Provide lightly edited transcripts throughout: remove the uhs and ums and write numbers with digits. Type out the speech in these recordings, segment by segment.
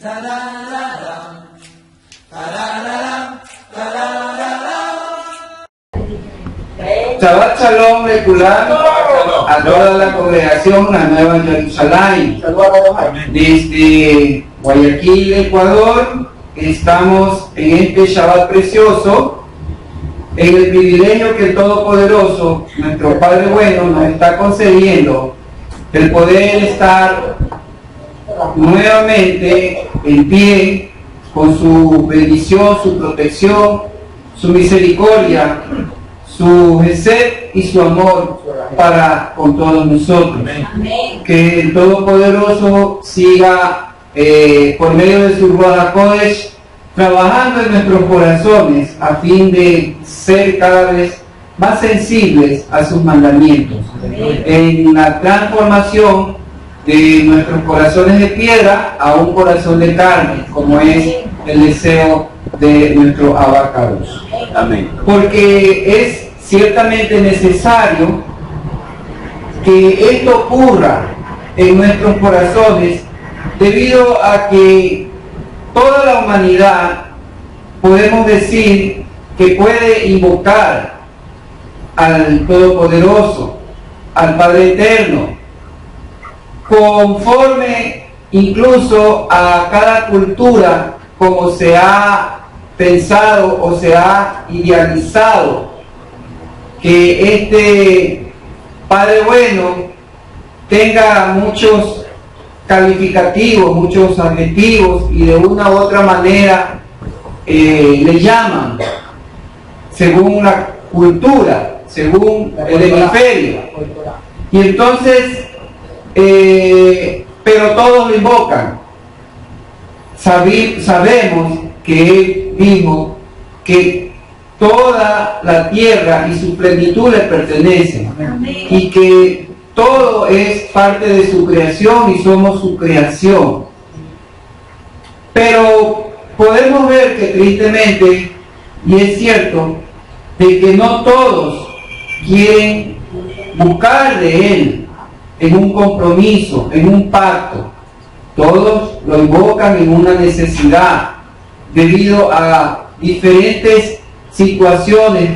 Shabbat Shalom Leculam a toda la congregación La Nueva Jerusalén desde Guayaquil, Ecuador. Estamos en este Shabbat precioso, en el privilegio que el Todopoderoso, nuestro Padre bueno, nos está concediendo, el poder estar nuevamente en pie con su bendición, su protección, su misericordia, su gesed y su amor para con todos nosotros. Amén. Que el Todopoderoso siga por medio de su Ruach HaKodesh trabajando en nuestros corazones a fin de ser cada vez más sensibles a sus mandamientos. Amén. En la transformación de nuestros corazones de piedra a un corazón de carne, como es el deseo de nuestro Abacados. Amén. Porque es ciertamente necesario que esto ocurra en nuestros corazones, debido a que toda la humanidad, podemos decir, que puede invocar al Todopoderoso, al Padre Eterno, conforme incluso a cada cultura, como se ha pensado o se ha idealizado que este Padre bueno tenga muchos calificativos, muchos adjetivos, y de una u otra manera le llaman según la cultura, según el hemisferio. Y entonces, pero todos lo invocan. Sabemos que Él dijo que toda la tierra y su plenitud le pertenecen. Amén. Y que todo es parte de su creación y somos su creación. Pero podemos ver que tristemente, y es cierto, de que no todos quieren buscar de Él en un compromiso, en un pacto. Todos lo invocan en una necesidad, debido a diferentes situaciones,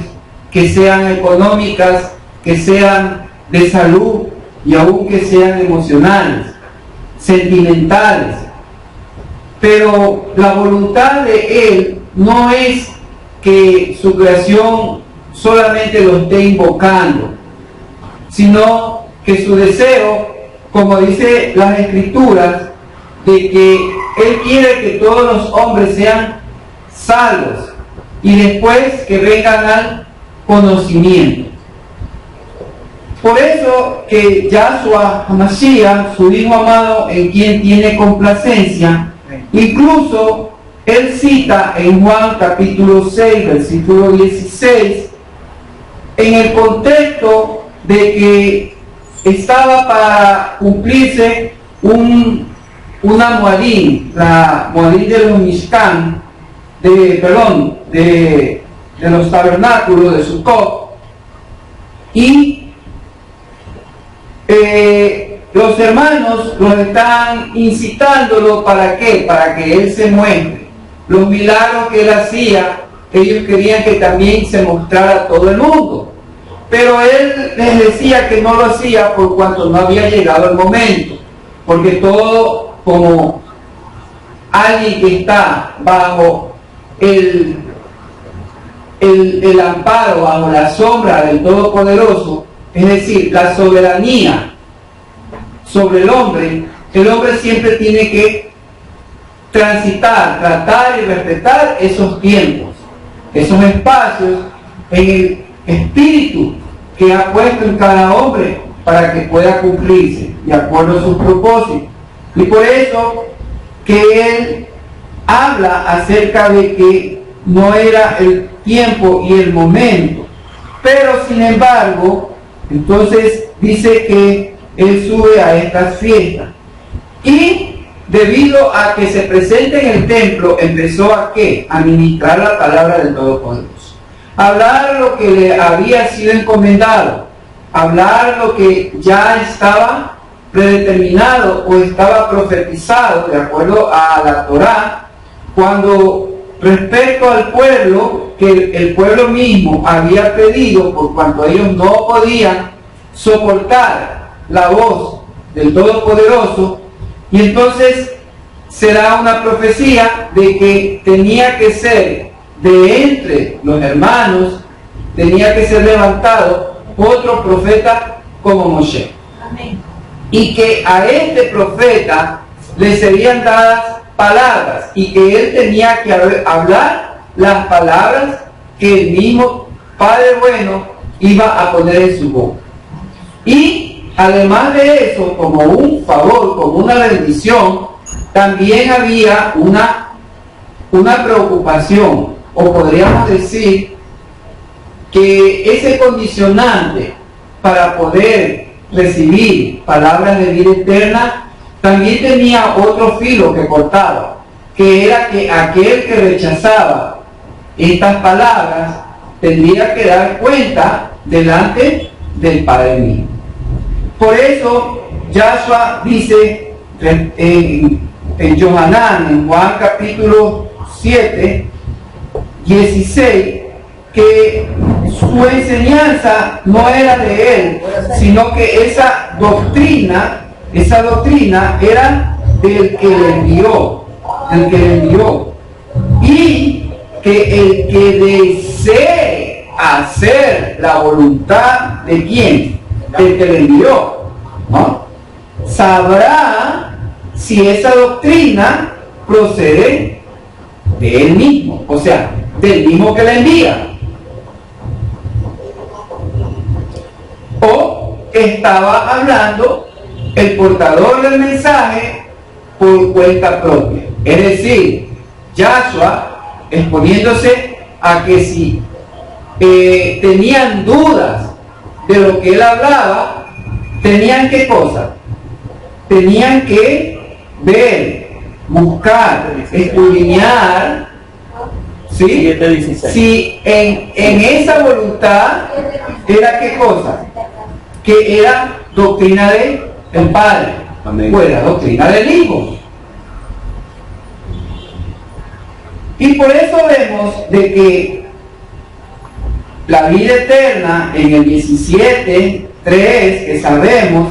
que sean económicas, que sean de salud y aún que sean emocionales, sentimentales. Pero la voluntad de Él no es que su creación solamente lo esté invocando, sino que su deseo, como dice las Escrituras, de que Él quiere que todos los hombres sean salvos y después que vengan al conocimiento. Por eso que Yahshua HaMashiach, su Hijo amado, en quien tiene complacencia, incluso Él cita en Juan capítulo 6, versículo 16, en el contexto de que estaba para cumplirse una Moadín, la Moadín de los Mishkan, de los tabernáculos de Sukkot, y los hermanos los están incitándolo. ¿Para qué? Para que Él se muestre. Los milagros que Él hacía, ellos querían que también se mostrara a todo el mundo. Pero Él les decía que no lo hacía por cuanto no había llegado el momento. Porque todo, como alguien que está bajo el amparo, bajo la sombra del Todopoderoso, es decir, la soberanía sobre el hombre siempre tiene que transitar, tratar y respetar esos tiempos, esos espacios en el espíritu que ha puesto en cada hombre para que pueda cumplirse de acuerdo a sus propósitos. Y por eso que Él habla acerca de que no era el tiempo y el momento, pero sin embargo, entonces dice que Él sube a estas fiestas, y debido a que se presenta en el templo, empezó a ¿qué? A ministrar la palabra del Todopoderoso, hablar lo que le había sido encomendado, hablar lo que ya estaba predeterminado o estaba profetizado, de acuerdo a la Torá, cuando respecto al pueblo, que el pueblo mismo había pedido, por cuanto ellos no podían soportar la voz del Todopoderoso, y entonces será una profecía de que tenía que ser de entre los hermanos, tenía que ser levantado otro profeta como Moshe. Amén. Y que a este profeta le serían dadas palabras y que él tenía que hablar las palabras que el mismo Padre Bueno iba a poner en su boca. Y además de eso, como un favor, como una bendición, también había una preocupación, o podríamos decir que ese condicionante para poder recibir palabras de vida eterna también tenía otro filo que cortaba, que era que aquel que rechazaba estas palabras tendría que dar cuenta delante del Padre mismo. Por eso Yahshua dice en Yohanan, en Juan capítulo 7, 16, que su enseñanza no era de él, sino que esa doctrina era del que le envió, y que el que desee hacer la voluntad de quién, del que le envió, ¿no?, sabrá si esa doctrina procede de él mismo, o sea, del mismo que le envía, o estaba hablando el portador del mensaje por cuenta propia. Es decir, Yahshua exponiéndose a que si tenían dudas de lo que él hablaba, tenían ¿qué cosa? Tenían que ver, buscar, escudriñar, ¿sí? Si en esa voluntad era ¿qué cosa? Que era doctrina del Padre, o era doctrina del Hijo. Y por eso vemos de que la vida eterna en el 17:3, que sabemos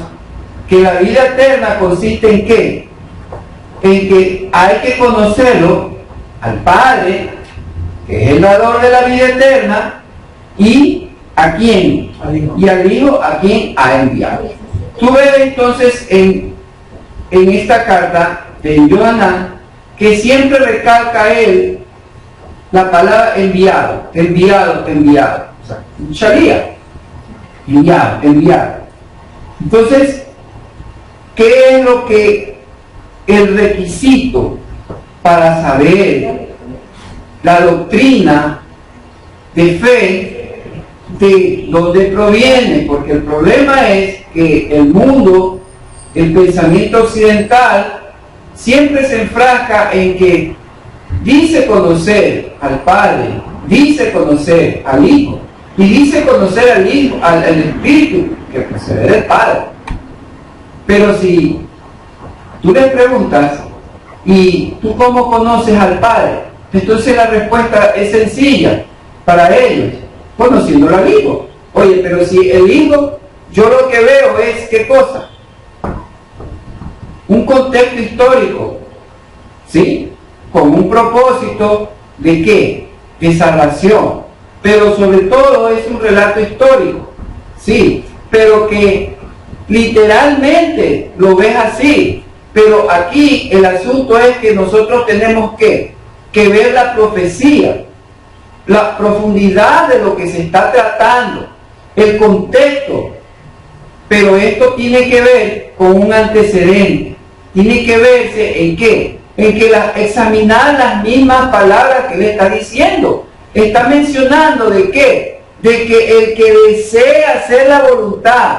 que la vida eterna consiste en ¿qué? En que hay que conocerlo al Padre, que es el dador de la vida eterna, y ¿a quién? Y al Hijo, a quien ha enviado. Tú ves entonces en esta carta de Yohanan que siempre recalca él la palabra enviado. O sea, Sharia, enviado. Entonces, ¿qué es lo que el requisito para saber la doctrina de fe de dónde proviene? Porque el problema es que el mundo, el pensamiento occidental, siempre se enfrasca en que dice conocer al Padre, dice conocer al Hijo, y dice conocer al Hijo, al Espíritu que procede del Padre. Pero si tú les preguntas, ¿y tú cómo conoces al Padre? Entonces la respuesta es sencilla para ellos: conociéndolo al Hijo. Oye, pero si el Hijo, yo lo que veo es, ¿qué cosa? Un contexto histórico, ¿sí? Con un propósito de ¿qué? De salvación. Pero sobre todo es un relato histórico, ¿sí? Pero que literalmente lo ves así. Pero aquí el asunto es que nosotros tenemos que ver la profecía, la profundidad de lo que se está tratando, el contexto. Pero esto tiene que ver con un antecedente. Tiene que verse en qué, en que examinar las mismas palabras que él está diciendo. Está mencionando de qué, de que el que desea hacer la voluntad,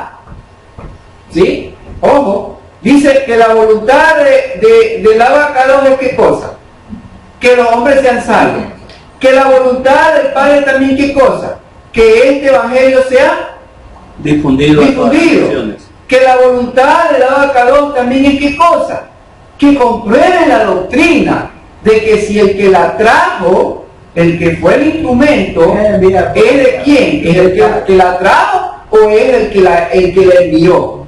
¿sí? Ojo, dice que la voluntad del abacados es ¿qué cosa? Que los hombres sean salvos. Que la voluntad del Padre también ¿qué cosa? Que este evangelio sea difundido. que la voluntad del Abacados también es ¿qué cosa? Que compruebe la doctrina de que si el que la trajo, el que fue el instrumento, ¿es de quién? ¿Es el que la trajo o es el que la envió?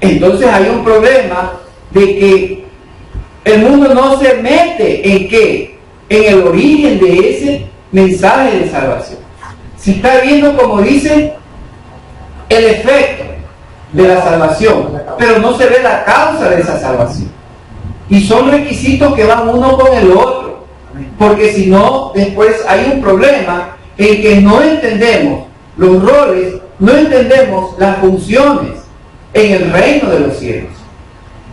Entonces hay un problema de que el mundo no se mete en ¿qué? En el origen de ese mensaje de salvación. Se está viendo, como dice, el efecto de la salvación, pero no se ve la causa de esa salvación. Y son requisitos que van uno con el otro, porque si no, después hay un problema en que no entendemos los roles, no entendemos las funciones en el reino de los cielos.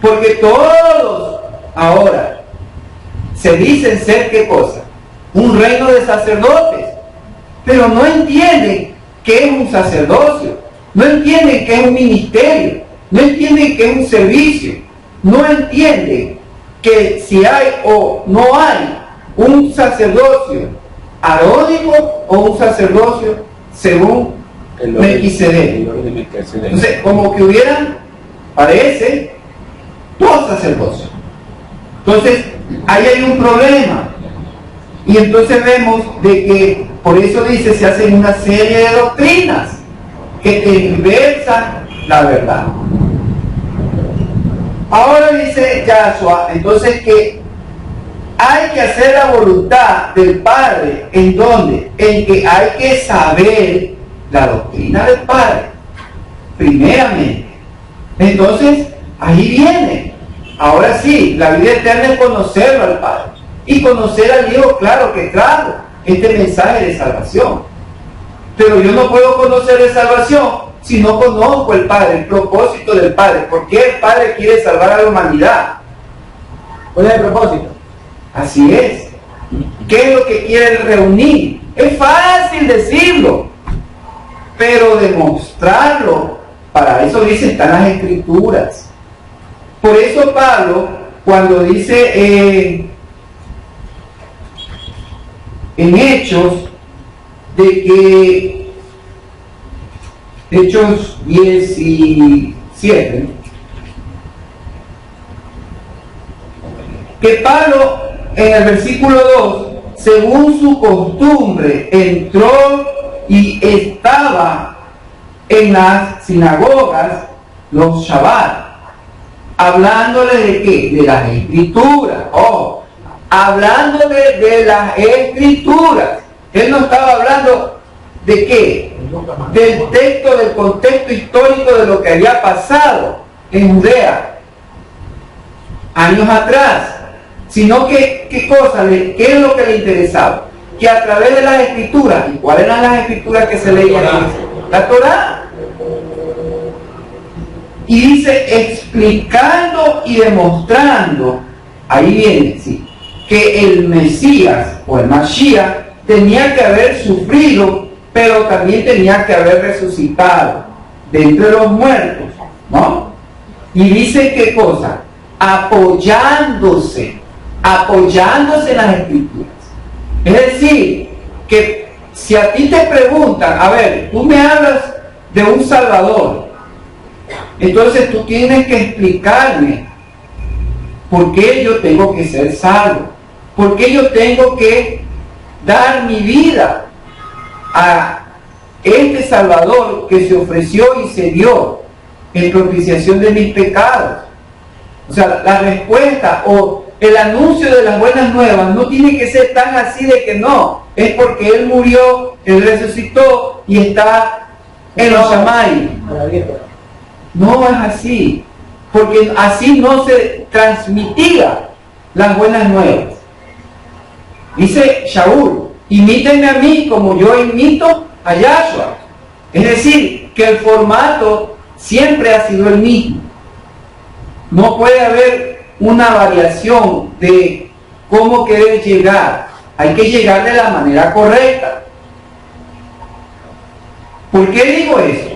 Porque todos ahora se dicen ser ¿qué cosa? Un reino de sacerdotes, pero no entienden qué es un sacerdocio, no entienden qué es un ministerio, no entienden qué es un servicio, no entienden que si hay o no hay un sacerdocio arónico o un sacerdocio según Melquisedec. Entonces, como que hubieran, parece, dos sacerdocios. Entonces, ahí hay un problema. Y entonces vemos de que, por eso dice, se hacen una serie de doctrinas que tergiversan la verdad. Ahora dice Yahshua, entonces, que hay que hacer la voluntad del Padre. ¿En dónde? En que hay que saber la doctrina del Padre, primeramente. Entonces, ahí viene. Ahora sí, la vida eterna es conocerlo al Padre. Y conocer al Hijo, claro, que trajo este mensaje de salvación. Pero yo no puedo conocer de salvación si no conozco el Padre, el propósito del Padre. ¿Por qué el Padre quiere salvar a la humanidad? ¿Cuál es el propósito? Así es. ¿Qué es lo que quiere reunir? Es fácil decirlo, pero demostrarlo, para eso dice, están las Escrituras. Por eso Pablo, cuando dice en Hechos, de que Hechos 17, que Pablo en el versículo 2, según su costumbre, entró y estaba en las sinagogas los Shabbat, hablándole de qué, de las Escrituras, hablándole de las Escrituras. Él no estaba hablando de qué, del texto, del contexto histórico de lo que había pasado en Judea años atrás, sino que, ¿qué cosa? ¿Qué es lo que le interesaba? Que a través de las Escrituras, ¿y cuáles eran las Escrituras que se leían? La Torá. Y dice, explicando y demostrando, ahí viene, sí, que el Mesías o el Mashiach tenía que haber sufrido, pero también tenía que haber resucitado de entre los muertos, ¿no? Y dice, ¿qué cosa? Apoyándose en las Escrituras. Es decir, que si a ti te preguntan, a ver, tú me hablas de un Salvador, entonces tú tienes que explicarme por qué yo tengo que ser salvo, por qué yo tengo que dar mi vida a este Salvador que se ofreció y se dio en propiciación de mis pecados. O sea, la respuesta o el anuncio de las buenas nuevas no tiene que ser tan así de que no, es porque Él murió, Él resucitó y está en los Shamay. No es así, porque así no se transmitía las buenas nuevas. Dice Shaul, imítenme a mí como yo imito a Yahshua. Es decir, que el formato siempre ha sido el mismo. No puede haber una variación de cómo querer llegar. Hay que llegar de la manera correcta. ¿Por qué digo eso?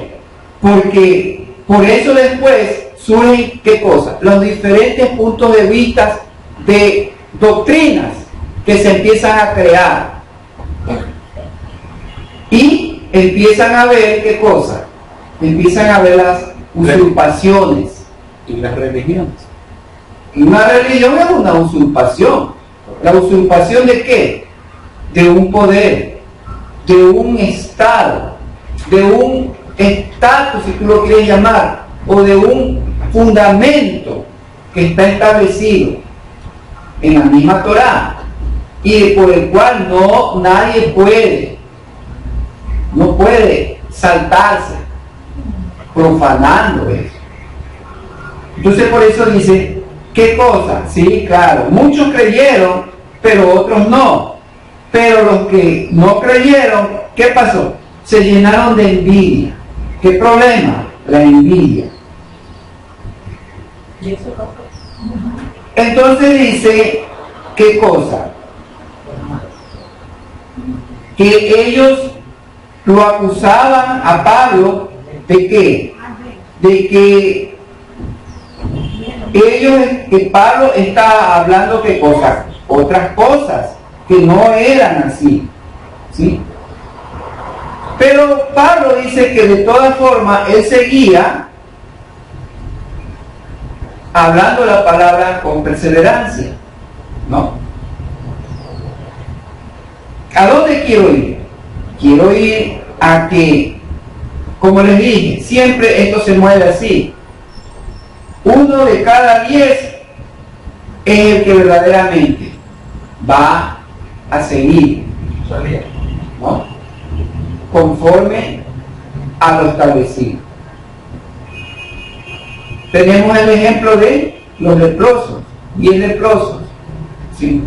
Porque por eso después surgen, ¿qué cosa? Los diferentes puntos de vista de doctrinas que se empiezan a crear. Y empiezan a ver, ¿qué cosa? empiezan a ver las usurpaciones. Y las religiones. Y una religión es una usurpación. ¿La usurpación de qué? De un poder, de un estado, de un estatus, si tú lo quieres llamar, o de un fundamento que está establecido en la misma Torá y por el cual nadie no puede saltarse profanando eso. Entonces por eso dice, ¿qué cosa? Sí, claro, muchos creyeron, pero otros no. Pero los que no creyeron, ¿qué pasó? Se llenaron de envidia. ¿Qué problema? La envidia. Entonces dice, ¿qué cosa? Que ellos lo acusaban a Pablo de qué? De que que Pablo está hablando de cosas, otras cosas que no eran así, ¿sí? Pero Pablo dice que de todas formas él seguía hablando la palabra con perseverancia, ¿no? ¿A dónde quiero ir? Quiero ir a que, como les dije, siempre esto se mueve así. 1 de cada 10 es el que verdaderamente va a seguir, ¿no? Conforme a lo establecido. Tenemos el ejemplo de los leprosos, 10 leprosos, ¿sí?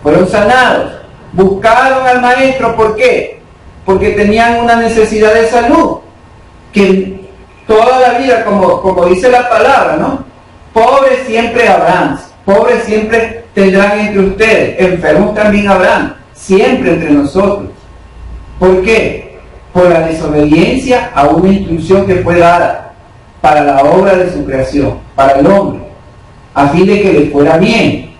Fueron sanados, buscaron al maestro, ¿por qué? Porque tenían una necesidad de salud, que toda la vida, como dice la palabra, ¿no? Pobres siempre habrán, pobres siempre tendrán entre ustedes, enfermos también habrán, siempre entre nosotros. ¿Por qué? Por la desobediencia a una instrucción que fue dada para la obra de su creación, para el hombre, a fin de que le fuera bien.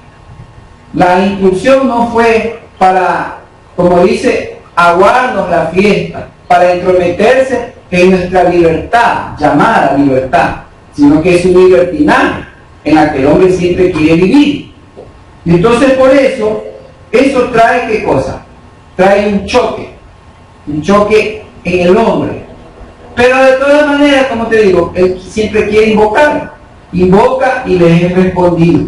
La instrucción no fue para, como dice, aguarnos la fiesta, para entrometerse en nuestra libertad, llamada libertad, sino que es un libertinaje en la que el hombre siempre quiere vivir. Y entonces por eso trae ¿qué cosa? Trae un choque en el hombre. Pero de todas maneras, como te digo, él siempre quiere invocar, invoca y le es respondido.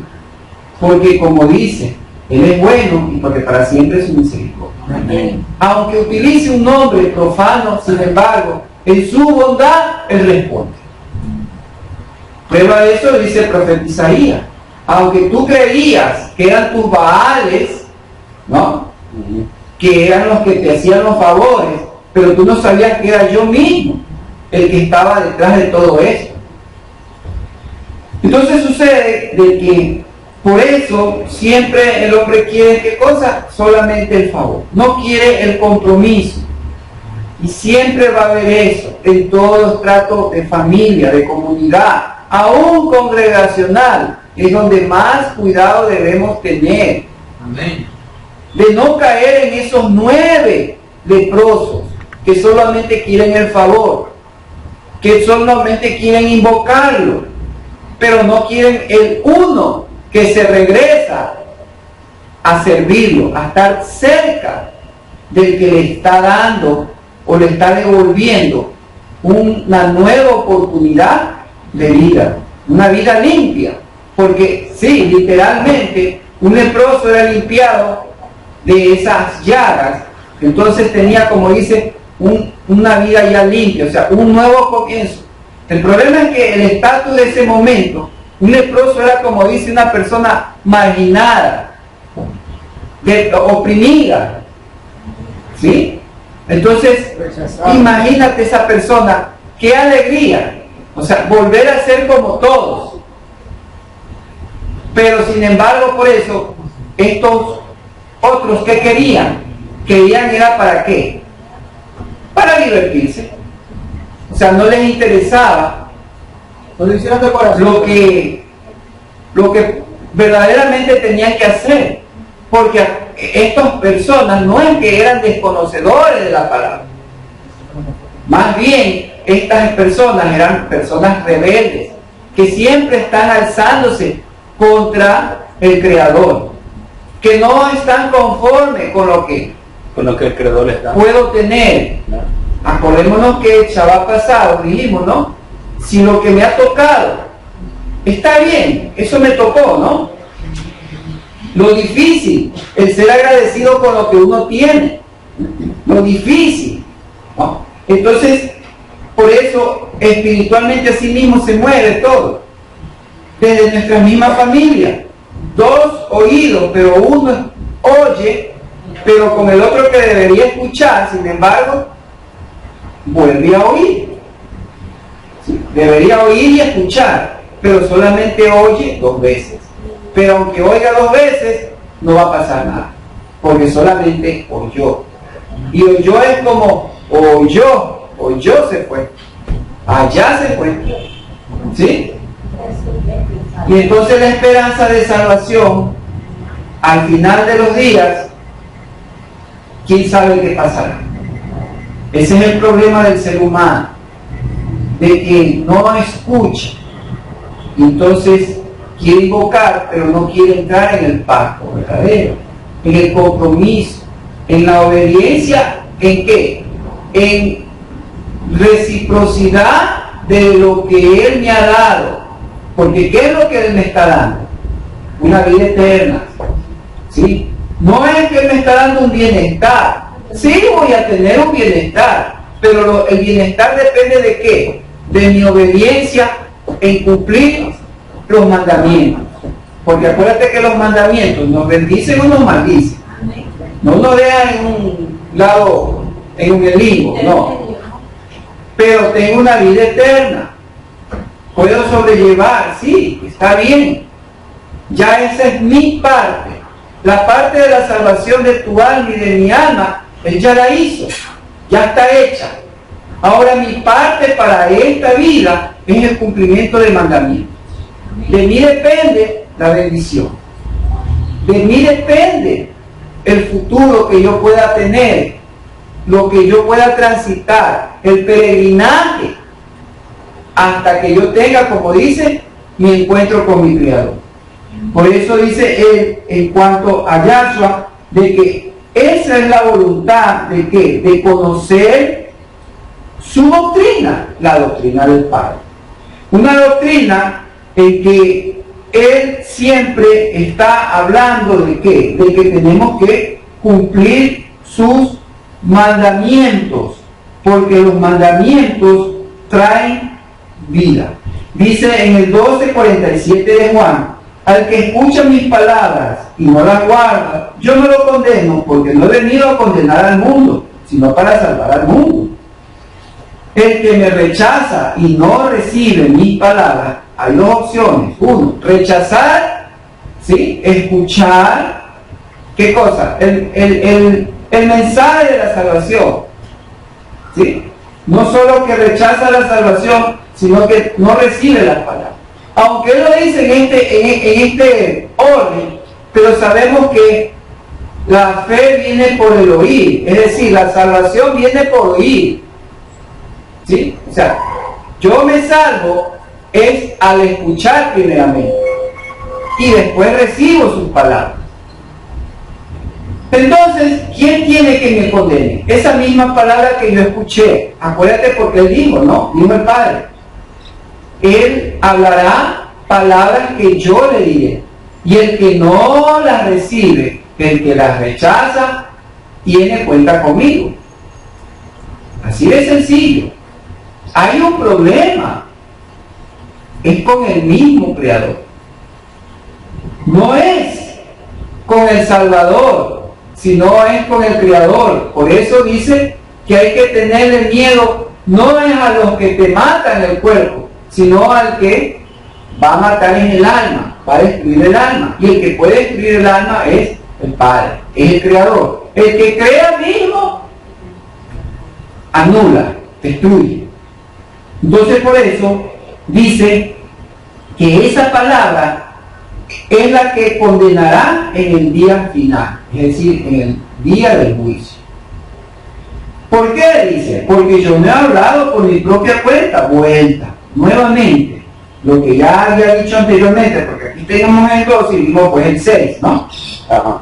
Porque como dice, él es bueno y porque para siempre es su misericordia. Amén. Aunque utilice un nombre profano, sin embargo, en su bondad, él responde. Prueba de eso dice el profeta Isaías. Aunque tú creías que eran tus Baales, ¿no? Que eran los que te hacían los favores, pero tú no sabías que era yo mismo el que estaba detrás de todo eso. Entonces sucede de que por eso siempre el hombre quiere ¿qué cosa? Solamente el favor. No quiere el compromiso. Y siempre va a haber eso en todos los tratos de familia, de comunidad, aún congregacional, es donde más cuidado debemos tener. Amén. De no caer en esos 9 leprosos que solamente quieren el favor, que solamente quieren invocarlo, pero no quieren el uno que se regresa a servirlo, a estar cerca del que le está dando o le está devolviendo una nueva oportunidad de vida, una vida limpia. Porque sí, literalmente, un leproso era limpiado de esas llagas, entonces tenía, como dice, una vida ya limpia, o sea, un nuevo comienzo. El problema es que el estatus de ese momento, un leproso era, como dice, una persona marginada, oprimida, ¿sí? Entonces, imagínate esa persona, qué alegría, o sea, volver a ser como todos. Pero sin embargo, por eso, estos otros que querían era ¿para qué? Para divertirse. O sea, no les interesaba No lo hicieron de corazón. lo que verdaderamente tenían que hacer. Porque estas personas no es que eran desconocedores de la palabra. Más bien, estas personas eran personas rebeldes, que siempre están alzándose contra el Creador, que no están conformes con lo que el Creador les da. puedo tener. Acordémonos que el Shabbat pasado dijimos, ¿no? Si lo que me ha tocado está bien, eso me tocó, ¿no? Lo difícil, el ser agradecido con lo que uno tiene, lo difícil, ¿no? Entonces, por eso espiritualmente así mismo se mueve todo, desde nuestra misma familia, dos oídos, pero uno oye, pero con el otro que debería escuchar, sin embargo, vuelve a oír. ¿Sí? Debería oír y escuchar, pero solamente oye 2 veces. Pero aunque oiga 2 veces, no va a pasar nada, porque solamente oyó. Y oyó es como oyó se fue, allá se fue. ¿Sí? Y entonces la esperanza de salvación, al final de los días, ¿quién sabe qué pasará? Ese es el problema del ser humano, de que no escucha, y entonces quiere invocar, pero no quiere entrar en el pacto verdadero, en el compromiso, en la obediencia. ¿En qué? En reciprocidad de lo que Él me ha dado. Porque ¿qué es lo que Él me está dando? Una vida eterna. ¿Sí? No es que Él me está dando un bienestar. Sí, voy a tener un bienestar, pero el bienestar depende de qué? De mi obediencia en cumplir los mandamientos. Porque acuérdate que los mandamientos nos bendicen o nos maldicen. No nos dejan en un lado, en un limbo, no. Pero tengo una vida eterna. Puedo sobrellevar, sí, está bien. Ya esa es mi parte. La parte de la salvación de tu alma y de mi alma, Él ya la hizo. Ya está hecha. Ahora mi parte para esta vida es el cumplimiento del mandamiento. De mí depende la bendición. De mí depende el futuro que yo pueda tener, lo que yo pueda transitar, el peregrinaje, hasta que yo tenga, como dice, mi encuentro con mi Creador. Por eso dice él, en cuanto a Yahshua, de que esa es la voluntad de ¿qué? De conocer su doctrina, la doctrina del Padre. Una doctrina en que Él siempre está hablando de ¿qué? De que tenemos que cumplir sus mandamientos, porque los mandamientos traen vida. Dice en el 12:47 de Juan: al que escucha mis palabras y no las guarda, yo no lo condeno, porque no he venido a condenar al mundo, sino para salvar al mundo. El que me rechaza y no recibe mis palabras, hay 2 opciones. 1, rechazar, ¿sí? Escuchar, ¿qué cosa? El mensaje de la salvación, ¿sí? No solo que rechaza la salvación, sino que no recibe las palabras. Aunque él lo dice en este orden, pero sabemos que la fe viene por el oír, es decir, la salvación viene por oír. ¿Sí? O sea, yo me salvo es al escuchar primeramente y después recibo sus palabras. Entonces, ¿quién tiene que me condene? Esa misma palabra que yo escuché. Acuérdate porque él dijo, ¿no? Dijo el Padre. Él hablará palabras que yo le diré. Y el que no las recibe, el que las rechaza, tiene cuenta conmigo. Así de sencillo. Hay un problema. Es con el mismo Creador. No es con el Salvador, sino es con el Creador. Por eso dice que hay que tenerle miedo, no es a los que te matan el cuerpo, sino al que va a matar en el alma, va a destruir el alma. Y el que puede destruir el alma es el Padre, es el Creador. El que crea mismo, anula, destruye. Entonces por eso dice que esa palabra es la que condenará en el día final, es decir, en el día del juicio. ¿Por qué dice? Porque yo no he hablado por mi propia cuenta. Vuelta, nuevamente, lo que ya había dicho anteriormente, porque aquí tenemos el 2 y vimos pues el 6, ¿no? Ajá.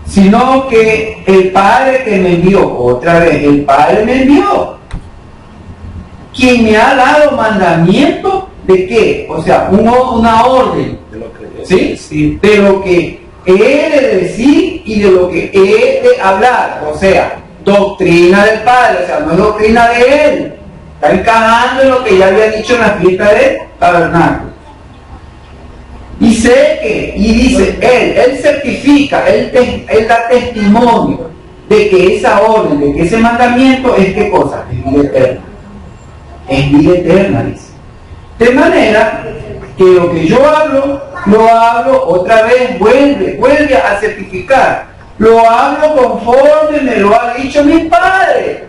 Sino que el Padre que me envió, otra vez, el Padre me envió, quien me ha dado mandamiento de qué, o sea, una orden, De lo que ¿sí? sí. De lo que he de decir y de lo que he de hablar, o sea, doctrina del Padre, o sea, no es doctrina de Él, está encajando en lo que ya había dicho en la fiesta de tabernáculo. Y sé que, y dice, Él certifica, Él da testimonio de que esa orden, de que ese mandamiento es qué cosa, es vida eterna. Es vida eterna, dice. De manera que lo que yo hablo, lo hablo otra vez, vuelve a certificar. Lo hablo conforme me lo ha dicho mi Padre.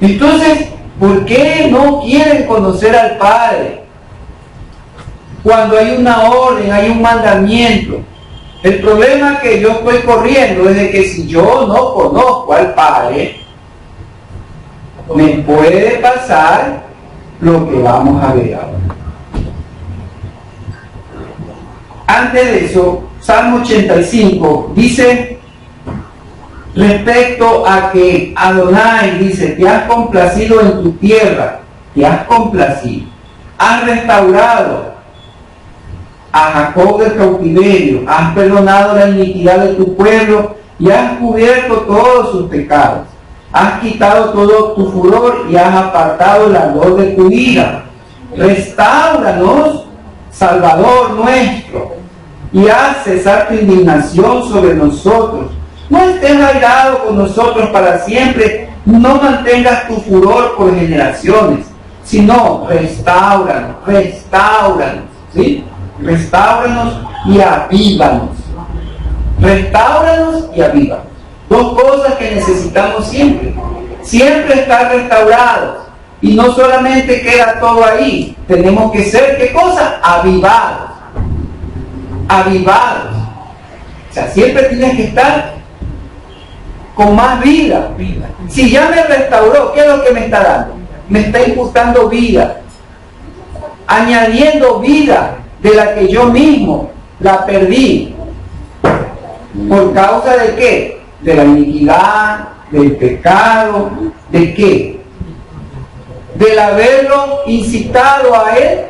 Entonces, ¿por qué no quieren conocer al Padre? Cuando hay una orden, hay un mandamiento. El problema que yo estoy corriendo es de que si yo no conozco al Padre, me puede pasar lo que vamos a ver ahora. Antes de eso, Salmo 85 dice respecto a que Adonai dice, te has complacido en tu tierra, te has complacido, has restaurado a Jacob del cautiverio, has perdonado la iniquidad de tu pueblo y has cubierto todos sus pecados. Has quitado todo tu furor y has apartado el ardor de tu ira. Restáuranos, Salvador nuestro, y haz cesar tu indignación sobre nosotros. No estés airado con nosotros para siempre, no mantengas tu furor por generaciones, sino restáuranos, ¿sí? Restáuranos y avívanos. Restáuranos y avívanos. Dos cosas que necesitamos siempre. Siempre estar restaurados. Y no solamente queda todo ahí. Tenemos que ser, ¿qué cosa? Avivados. Avivados. O sea, siempre tienes que estar con más vida. Si ya me restauró, ¿qué es lo que me está dando? Me está imputando vida. Añadiendo vida de la que yo mismo la perdí. ¿Por causa de qué? De la iniquidad, del pecado, ¿de qué? Del haberlo incitado a él,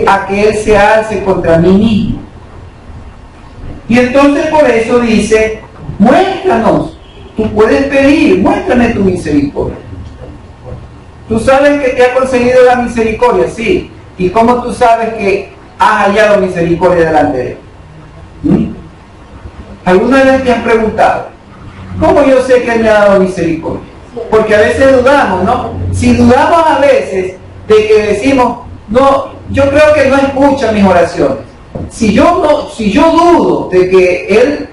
a que él se alce contra mí mismo. Y entonces por eso dice, muéstranos, tú puedes pedir, muéstrame tu misericordia. Tú sabes que te ha concedido la misericordia, sí. ¿Y cómo tú sabes que has hallado misericordia delante de él? ¿Alguna vez te han preguntado? ¿Cómo yo sé que Él me ha dado misericordia? Porque a veces dudamos, ¿no? Si dudamos a veces de que decimos, no, yo creo que no escucha mis oraciones. Si yo dudo de que Él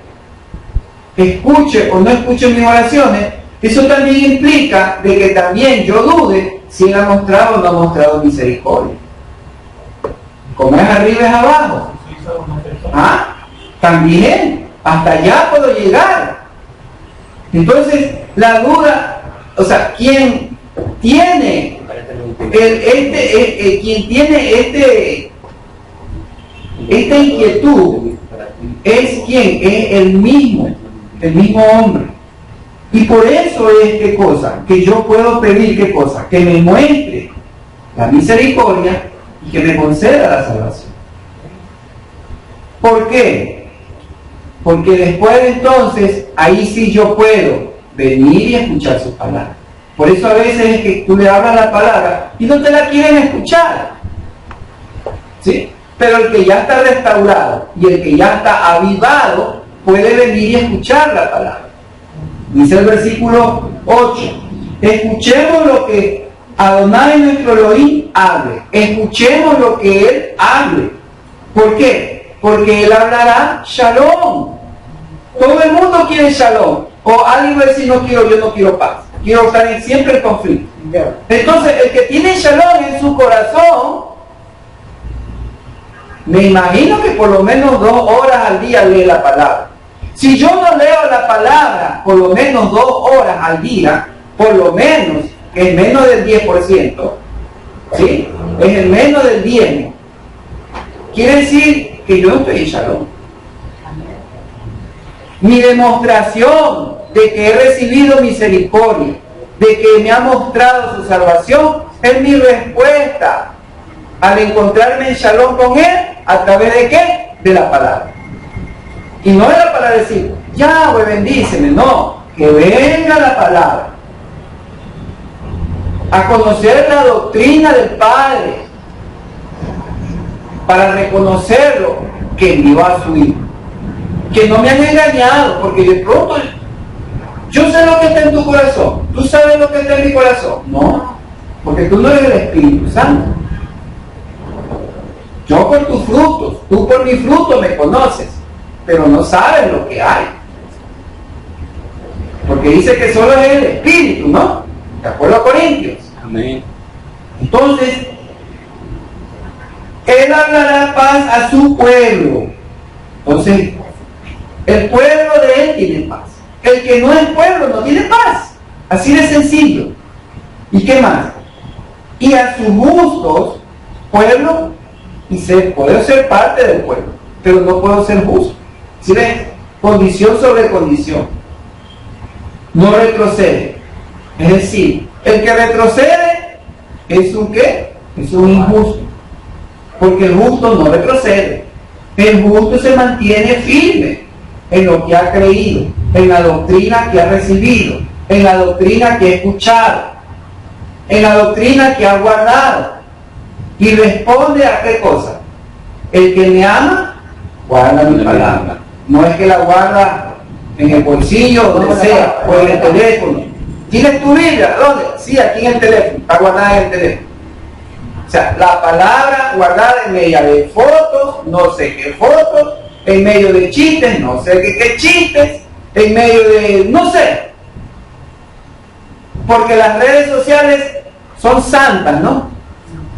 escuche o no escuche mis oraciones, eso también implica de que también yo dude si Él ha mostrado o no ha mostrado misericordia. Como es arriba es abajo. ¿Ah? También, hasta allá puedo llegar. Entonces, la duda, o sea, quien tiene esta inquietud es quien es el mismo hombre. Y por eso es qué cosa, que yo puedo pedir qué cosa, que me muestre la misericordia y que me conceda la salvación. ¿Por qué? Porque después de entonces, ahí sí yo puedo venir y escuchar su palabra. Por eso a veces es que tú le hablas la palabra y no te la quieren escuchar. ¿Sí? Pero el que ya está restaurado y el que ya está avivado puede venir y escuchar la palabra. Dice el versículo 8. Escuchemos lo que Adonai nuestro Elohim hable. Escuchemos lo que Él hable. ¿Por qué? Porque Él hablará Shalom. Todo el mundo quiere Shalom. O alguien va a decir, no quiero, yo no quiero paz. Quiero estar siempre en conflicto. Entonces, el que tiene Shalom en su corazón, me imagino que por lo menos 2 horas al día lee la palabra. Si yo no leo la palabra por lo menos 2 horas al día, por lo menos, que es menos del 10%, ¿sí? Es el menos del 10%. Quiere decir que yo no estoy en Shalom. Mi demostración de que he recibido misericordia, de que me ha mostrado su salvación, es mi respuesta al encontrarme en Shalom con Él, ¿a través de qué? De la palabra. Y no era para decir, Yahweh bendíceme, no, que venga la palabra a conocer la doctrina del Padre, para reconocerlo, que envió a su Hijo, que no me han engañado, porque de pronto yo sé lo que está en tu corazón, tú sabes lo que está en mi corazón. No, porque tú no eres el Espíritu Santo. Yo por tus frutos, tú por mi fruto me conoces, pero no sabes lo que hay. Porque dice que solo es el Espíritu, ¿no? De acuerdo a Corintios. Amén. Entonces, Él hablará paz a su pueblo. Entonces, el pueblo de Él tiene paz. El que no es pueblo no tiene paz. Así de sencillo. ¿Y qué más? Y a sus gustos, pueblo, y puedo ser parte del pueblo, pero no puedo ser justo. ¿Sí ven? Condición sobre condición. No retrocede. Es decir, el que retrocede es un ¿qué? Es un injusto. Porque el justo no retrocede. El justo se mantiene firme en lo que ha creído, en la doctrina que ha recibido, en la doctrina que ha escuchado, en la doctrina que ha guardado. Y responde a qué cosa. El que me ama, guarda mi palabra. No es que la guarda en el bolsillo, donde sea, o en el teléfono. ¿Tienes tu Biblia? ¿Dónde? Sí, aquí en el teléfono. Está guardada en el teléfono. O sea, la palabra guardada en medio de fotos, no sé qué fotos, en medio de chistes, no sé qué chistes, en medio de, no sé. Porque las redes sociales son santas, ¿no?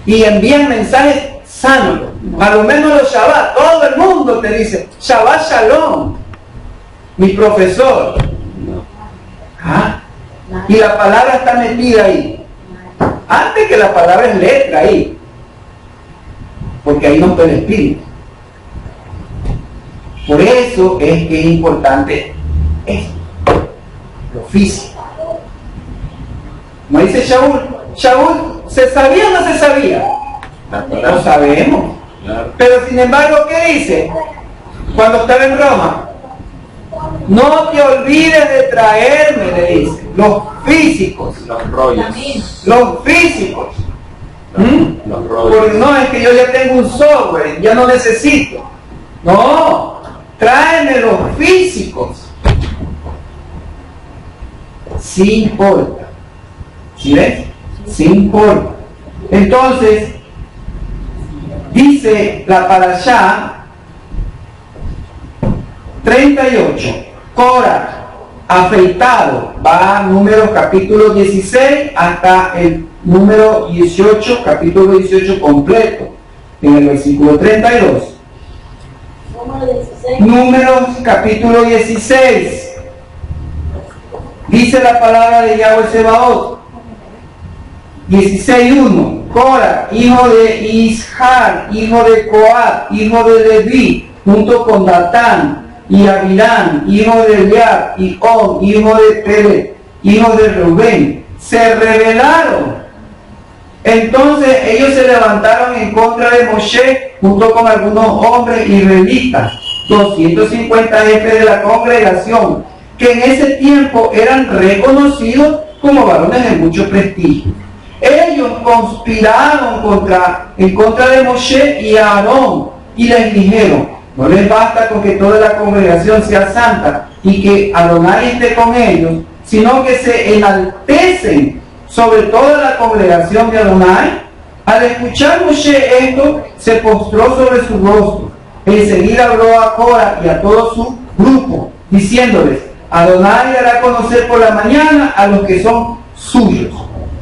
Y envían mensajes sanos. A lo menos los Shabbat, todo el mundo te dice, Shabbat Shalom, mi profesor. ¿Ah? Y la palabra está metida ahí. Antes que la palabra es letra ahí. Porque ahí no está el Espíritu. Por eso es que es importante esto, lo físico. Como dice Shaul, ¿se sabía o no se sabía? Lo sabemos. Claro. Pero sin embargo, ¿qué dice? Cuando estaba en Roma, no te olvides de traerme, le dice, los físicos. Los rollos. Los físicos. Los rollos. Porque no, es que yo ya tengo un software, ya no necesito. No, tráeme los físicos. Sí importa. ¿Sí ves? Sí importa. Entonces, dice la parashá 38, Cora, afeitado, va a Números capítulo 16 hasta el número 18, capítulo 18 completo, en el versículo 32. Números capítulo 16. Dice la palabra de Yahweh Sebaot, 16:1. Cora, hijo de Ishar, hijo de Coat, hijo de Leví, junto con Datán y Abirán, hijo de Eliab, y On, hijo de Pelet, hijo de Rubén, se rebelaron. Entonces ellos se levantaron en contra de Moshe, junto con algunos hombres israelitas, 250 jefes de la congregación, que en ese tiempo eran reconocidos como varones de mucho prestigio. Ellos conspiraron en contra de Moshe y Aarón, y les dijeron, no les basta con que toda la congregación sea santa y que Adonai esté con ellos, sino que se enaltecen sobre toda la congregación de Adonai. Al escuchar Moshe esto, se postró sobre su rostro. Enseguida habló a Cora y a todo su grupo, diciéndoles, Adonai hará conocer por la mañana a los que son suyos.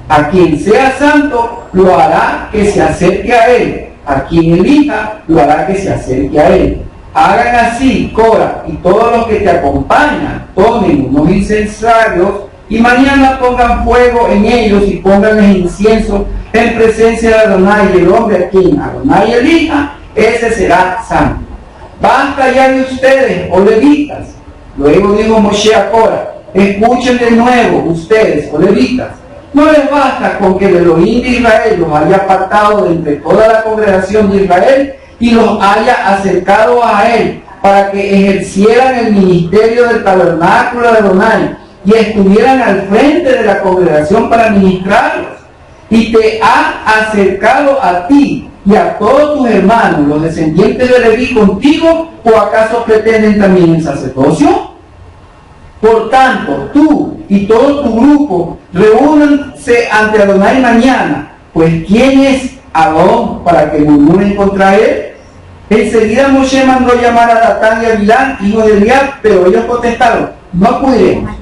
A quien sea santo, lo hará que se acerque a él. A quien elija, lo hará que se acerque a él. Hagan así, Cora, y todos los que te acompañan, tomen unos incensarios y mañana pongan fuego en ellos y pónganles incienso en presencia de Adonai, y el hombre a quien Adonai elija, ese será santo. Basta ya de ustedes, oh levitas. Luego dijo Moshe a Cora, escuchen de nuevo ustedes, oh levitas. No les basta con que el Elohim de Israel los haya apartado de entre toda la congregación de Israel y los haya acercado a él para que ejercieran el ministerio del tabernáculo de Adonai y estuvieran al frente de la congregación para ministrarlos. Y te ha acercado a ti y a todos tus hermanos, los descendientes de Leví, contigo, ¿o acaso pretenden también el sacerdocio? Por tanto, tú y todo tu grupo reúnanse ante Adonai mañana, pues ¿quién es Adón para que murmuren contra él? Enseguida Moshe mandó llamar a Datán y a Abilán, hijo de Eliab, pero ellos contestaron, no acudiremos.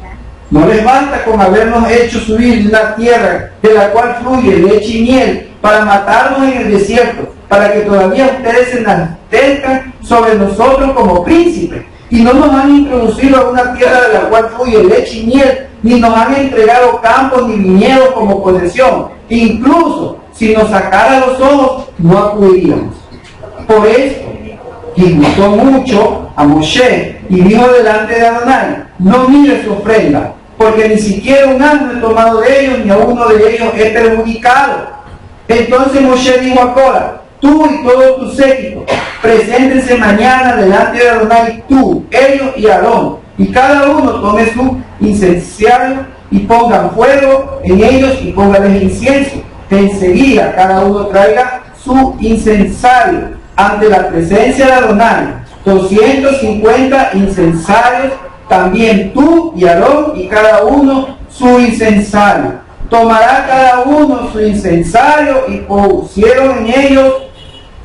No les basta con habernos hecho subir de una tierra de la cual fluye leche y miel para matarnos en el desierto, para que todavía ustedes se enaltezcan sobre nosotros como príncipes. Y no nos han introducido a una tierra de la cual fluye leche y miel, ni nos han entregado campos ni viñedos como posesión. Incluso si nos sacara los ojos, no acudiríamos. Por esto, y gustó mucho a Moshe y dijo delante de Adonai, no mire su ofrenda, porque ni siquiera un asno he tomado de ellos, ni a uno de ellos he perjudicado. Entonces Moshe dijo a Cora, tú y todo tu séquito, preséntense mañana delante de Adonai, tú, ellos y Aarón, y cada uno tome su incensario y pongan fuego en ellos y póngales incienso. Enseguida cada uno traiga su incensario ante la presencia de Adonai, 250 incensarios, también tú y Aarón y cada uno su incensario. Tomará cada uno su incensario y pusieron en ellos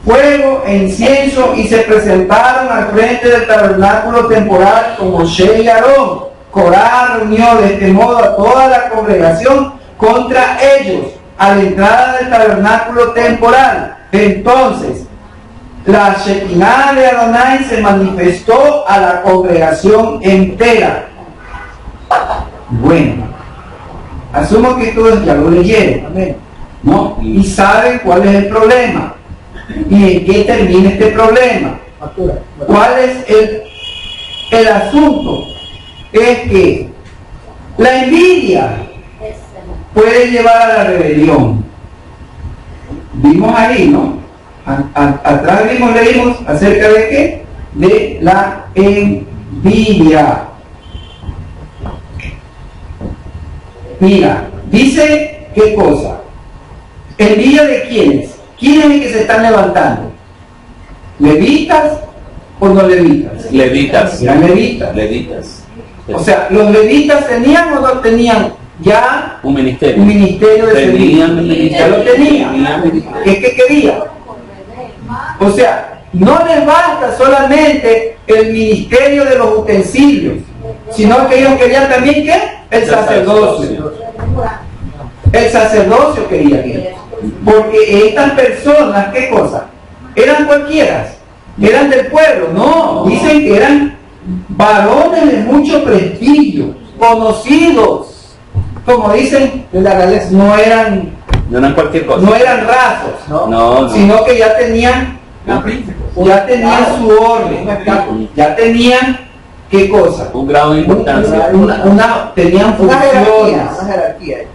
fuego e incienso y se presentaron al frente del tabernáculo temporal con Moshe y Aarón. Corá reunió de este modo a toda la congregación contra ellos a la entrada del tabernáculo temporal. Entonces la Shekinah de Adonai se manifestó a la congregación entera. Bueno, asumo que todos ya lo leyeron, ¿no? Y saben cuál es el problema y en qué termina este problema. ¿Cuál es el asunto? Es que la envidia puede llevar a la rebelión. Vimos ahí, ¿no? Atrás leímos acerca de qué? De la envidia. Mira, dice qué cosa. ¿Envidia de quiénes? ¿Quiénes es el que se están levantando? ¿Levitas o no levitas? Levitas. Eran levitas. Levitas. O sea, ¿los levitas tenían o no tenían ya un ministerio? Un ministerio de servicio. Ya lo tenían. ¿Qué querían? O sea, no les basta solamente el ministerio de los utensilios, sino que ellos querían también ¿qué? El sacerdocio. El sacerdocio quería que. Porque estas personas, ¿qué cosa? Eran cualquiera, eran del pueblo, no, dicen que eran varones de mucho prestigio, conocidos, como dicen, no eran cualquier cosa. No eran rasos, no. Sino que ya tenían su orden, ya tenían ¿qué cosa? Un grado de importancia. Tenían funciones.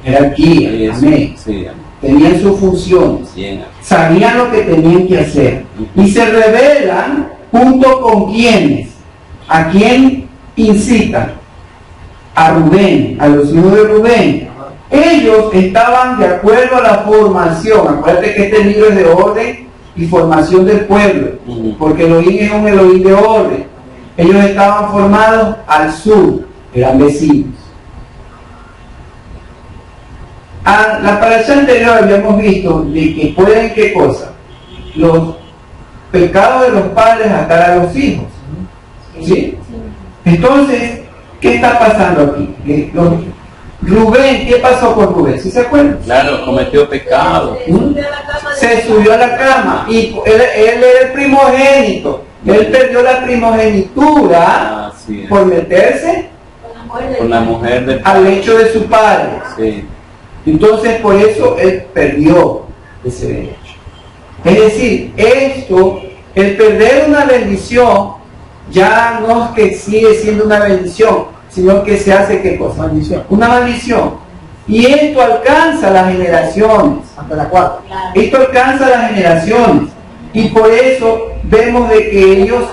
Jerarquía. Amén. Sí. Tenían sus funciones. Sabían lo que tenían que hacer. Y se rebelan junto con quienes. ¿A quién incitan? A Rubén, a los hijos de Rubén. Ellos estaban de acuerdo a la formación. Acuérdate que este libro es de orden y formación del pueblo. Porque Elohim es un Elohim de orden. Ellos estaban formados al sur, eran vecinos. A la parasha anterior habíamos visto de que pueden, ¿qué cosa? Los pecados de los padres atar a los hijos. ¿Sí? Entonces, ¿qué está pasando aquí? Rubén, ¿qué pasó con Rubén? ¿Sí se acuerdan? Claro, cometió pecado. Se subió a la cama y él era el primogénito. Él perdió la primogenitura por meterse Con la mujer de al lecho de su padre. sí. Entonces por eso él perdió ese derecho. Es decir, esto, el perder una bendición, ya no es que sigue siendo una bendición, sino que se hace ¿qué cosa? Maldición. Una maldición. Y esto alcanza las generaciones. Hasta la cuarta. Esto alcanza las generaciones. Y por eso vemos de que ellos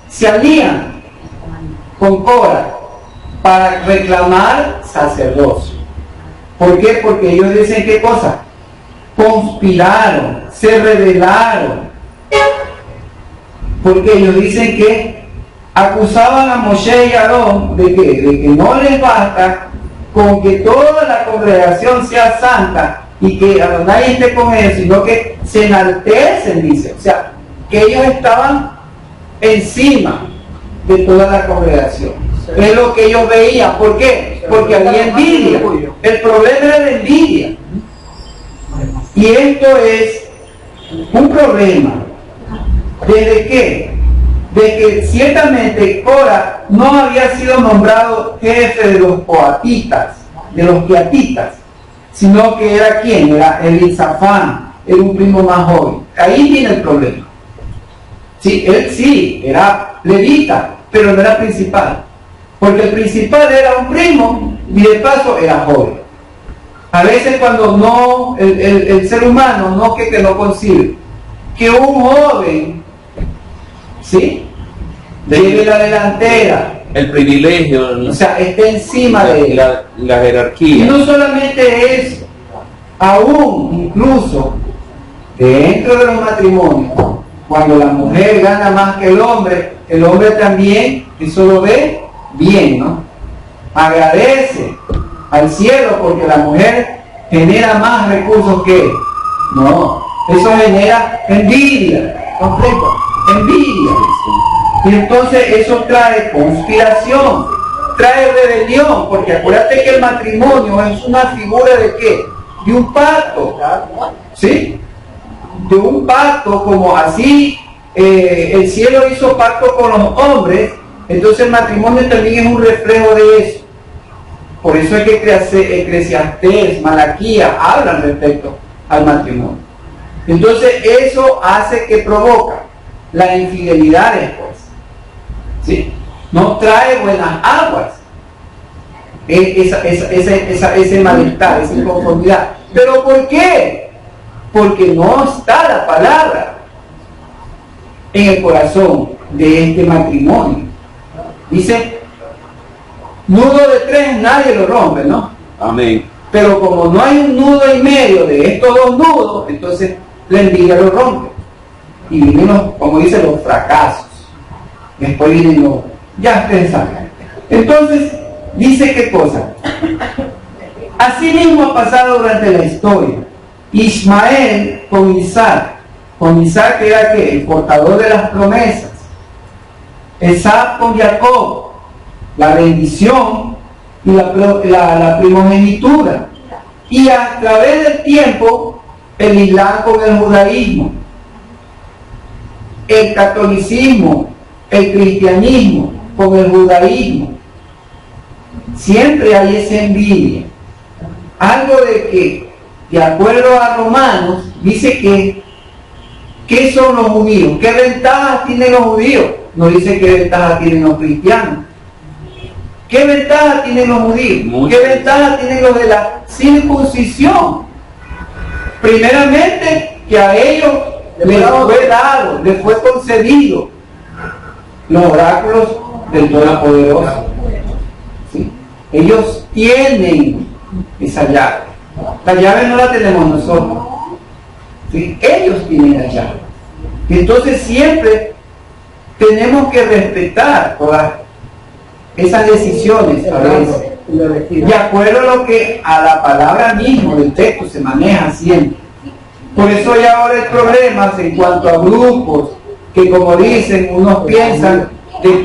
se alían con Cora para reclamar sacerdocio. ¿Por qué? Porque ellos dicen ¿qué cosa? Conspiraron, se rebelaron. Porque ellos dicen que acusaban a Moshe y a Aarón de que no les basta con que toda la congregación sea santa y que Adonai esté con ellos, sino que se enaltecen, dice. O sea, que ellos estaban encima de toda la congregación. Es lo que ellos veían. ¿Por qué? Porque había envidia. El problema era la envidia. Y esto es un problema. ¿Desde qué? De que ciertamente Cora no había sido nombrado jefe de los coatitas, de los queatitas, sino que era ¿quién? Era Elisafán, era un primo más joven. Ahí viene el problema. Sí, él sí, era levita, pero no era principal. Porque el principal era un primo y de paso era joven. A veces cuando no, el ser humano no que no concibe que un joven, ¿sí?, lleve la delantera, El privilegio, o sea, esté encima de él. la Y jerarquía. no solamente eso, aún incluso dentro de los matrimonios, cuando la mujer gana más que el hombre también, eso lo ve bien, ¿no? Agradece al cielo porque la mujer genera más recursos que él. No, eso genera envidia, conflicto, envidia. Y entonces eso trae conspiración, trae rebelión, porque acuérdate que el matrimonio es una figura de ¿qué? De un pacto, ¿sí? De un pacto, como así el cielo hizo pacto con los hombres, entonces el matrimonio también es un reflejo de eso. Por eso es que Eclesiastés, Malaquía hablan respecto al matrimonio. Entonces eso hace que provoca la infidelidad después, ¿sí? No trae buenas aguas ese malestar, esa inconformidad. ¿Pero por qué? Porque no está la palabra en el corazón de este matrimonio. Dice, nudo de tres nadie lo rompe, ¿no? Amén. Pero como no hay un nudo en medio de estos dos nudos, entonces la envidia lo rompe. Y vienen, como dicen, los fracasos. Después vienen los... Ya ustedes saben. Entonces, dice qué cosa. Así mismo ha pasado durante la historia. Ismael con Isaac. Con Isaac era ¿qué? El portador de las promesas. Esaú con Jacob. La bendición y la primogenitura. Y a través del tiempo, el Islam con el judaísmo, el catolicismo, el cristianismo con el judaísmo. Siempre hay esa envidia. Algo de que, de acuerdo a Romanos, dice que ¿qué son los judíos? ¿Qué ventajas tienen los judíos? No dice qué ventajas tienen los cristianos. ¿Qué ventajas tienen los judíos? ¿Qué ventajas tienen los de la circuncisión? Primeramente, que a ellos les fue dado, les fue concedido los oráculos del Todopoderoso. ¿Sí? Ellos tienen esa llave. La llave no la tenemos nosotros. ¿Sí? Ellos tienen la llave. Entonces siempre tenemos que respetar todas esas decisiones a veces, de acuerdo a lo que a la palabra mismo del texto se maneja siempre. Por eso hay ahora el problema en cuanto a grupos que, como dicen, unos piensan de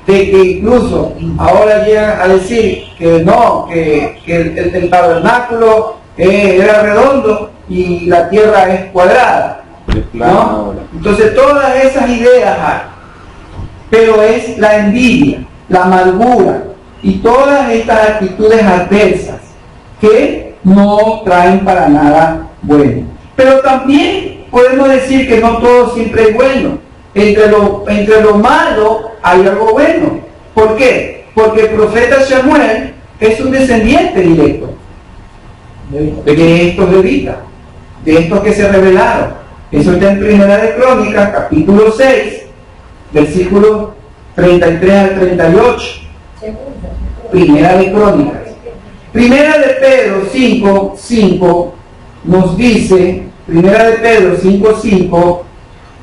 que incluso ahora llegan a decir que no, que el tabernáculo era redondo y la tierra es cuadrada. ¿no? Entonces todas esas ideas hay, pero es la envidia, la amargura y todas estas actitudes adversas que no traen para nada bueno. Pero también podemos decir que no todo siempre es bueno. Entre lo malo hay algo bueno. ¿Por qué? Porque el profeta Samuel es un descendiente directo de estos levitas, de estos que se rebelaron. Eso está en Primera de Crónicas, capítulo 6, versículos 33 al 38. Primera de Crónicas. Primera de Pedro 5:5 nos dice, Primera de Pedro 5:5,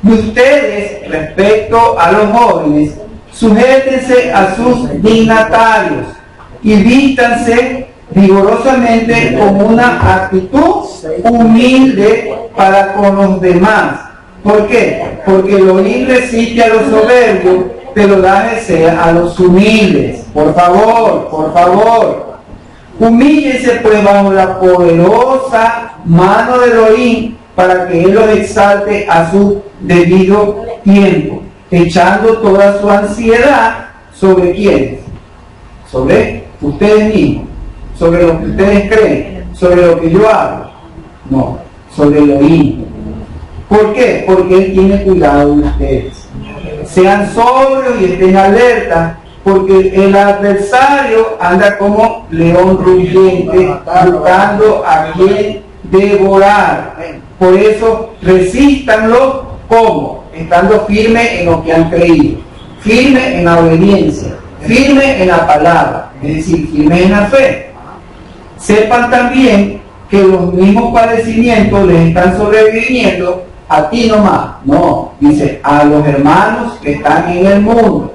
y ustedes, respecto a los jóvenes, sujétense a sus dignatarios y vístanse vigorosamente con una actitud humilde para con los demás. ¿Por qué? Porque el oír resiste a los soberbios, pero da merced a los humildes. Por favor. Humíllense pues bajo la poderosa mano de Elohim para que Él los exalte a su debido tiempo, echando toda su ansiedad sobre quiénes, sobre ustedes mismos, sobre lo que ustedes creen, sobre lo que yo hablo, no, sobre Elohim. ¿Por qué? Porque Él tiene cuidado de ustedes. Sean sobrios y estén alerta, porque el adversario anda como león rugiente, buscando a quien devorar. Por eso resístanlo, ¿cómo? Estando firmes en lo que han creído, firmes en la obediencia, firmes en la palabra, es decir, firmes en la fe. Sepan también que los mismos padecimientos les están sobreviniendo a ti nomás, no, dice, a los hermanos que están en el mundo.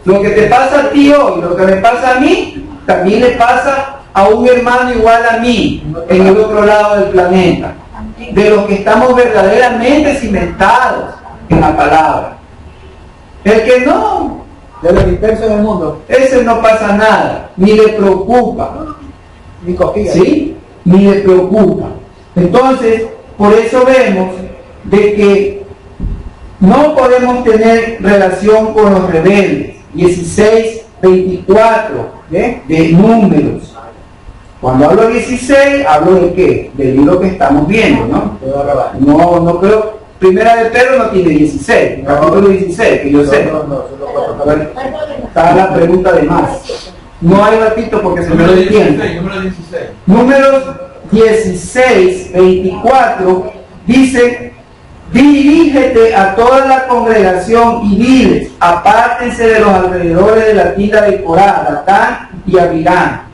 Lo que te pasa a ti hoy, lo que me pasa a mí, también le pasa a un hermano igual a mí, en el otro lado del planeta. De los que estamos verdaderamente cimentados en la palabra. El que no, de los dispersos del mundo, ese no pasa nada, ni le preocupa. ni cogía. ¿Sí? Ni le preocupa. Entonces, por eso vemos de que no podemos tener relación con los rebeldes. 16:24 de Números. Cuando hablo de 16, hablo de qué? Del libro que estamos viendo, ¿no? No creo. Primera de Pedro no tiene 16, capítulo 16, que yo sé. Está la pregunta de más. No hay ratito porque se me lo entiende. Números 16:24 dice: dirígete a toda la congregación y diles, apártense de los alrededores de la tienda de Corá, Datán y Abiram.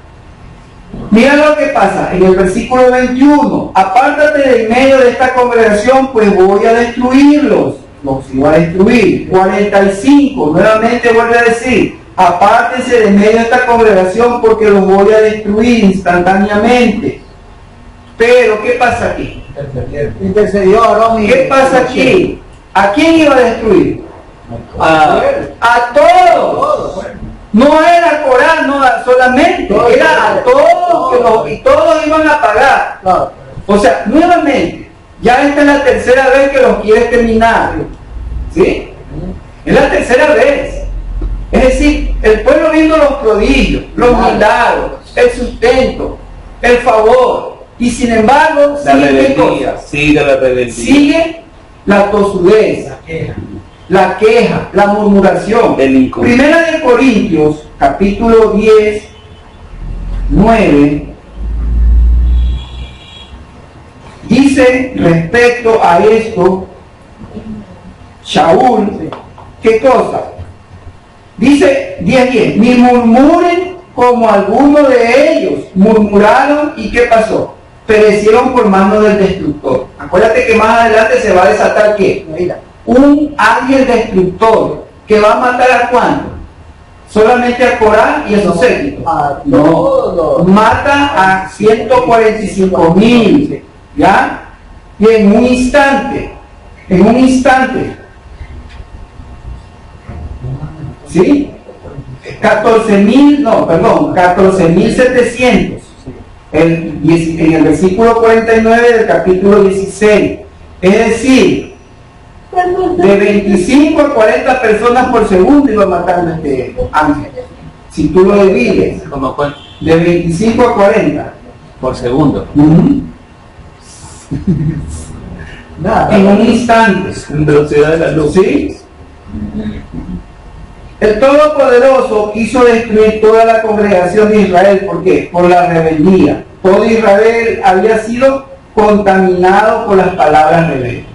Mira lo que pasa en el versículo 21. Apártate de en medio de esta congregación, pues voy a destruirlos. Los iba a destruir. 45, nuevamente vuelve a decir, apártense de en medio de esta congregación porque los voy a destruir instantáneamente. Pero, ¿qué pasa aquí? Intercedió Aarón y... ¿Qué pasa aquí? ¿A quién iba a destruir? A todos. No era Corán, no solamente, era a todos, y todos iban a pagar. O sea, nuevamente, ya esta es la tercera vez que los quiere terminar. ¿Sí? Es la tercera vez. Es decir, el pueblo viendo los prodigios, los milagros, el sustento, el favor. Y sin embargo, sigue la tosudez, la queja, la murmuración. Primera de Corintios, capítulo 10, 9, dice respecto a esto, Shaul, ¿qué cosa? Dice 10:10, ni murmuren como algunos de ellos murmuraron, ¿y qué pasó? Perecieron por mano del destructor. Acuérdate que más adelante se va a desatar ¿qué? Un ángel destructor que va a matar ¿a cuánto? Solamente a Corán y a sus séquitos. No, mata a 145,000, ¿ya? Y en un instante, ¿sí? 14,700. En el versículo 49 del capítulo 16. Es decir, De 25 a 40 personas por segundo iba matando este ángel. Si tú lo divides, ¿Cómo fue? de 25 a 40. Por segundo. Nada. En un instante. Velocidad de la luz. ¿Sí? El Todopoderoso quiso destruir toda la congregación de Israel. ¿Por qué? Por la rebeldía. Todo Israel había sido contaminado por las palabras rebeldes.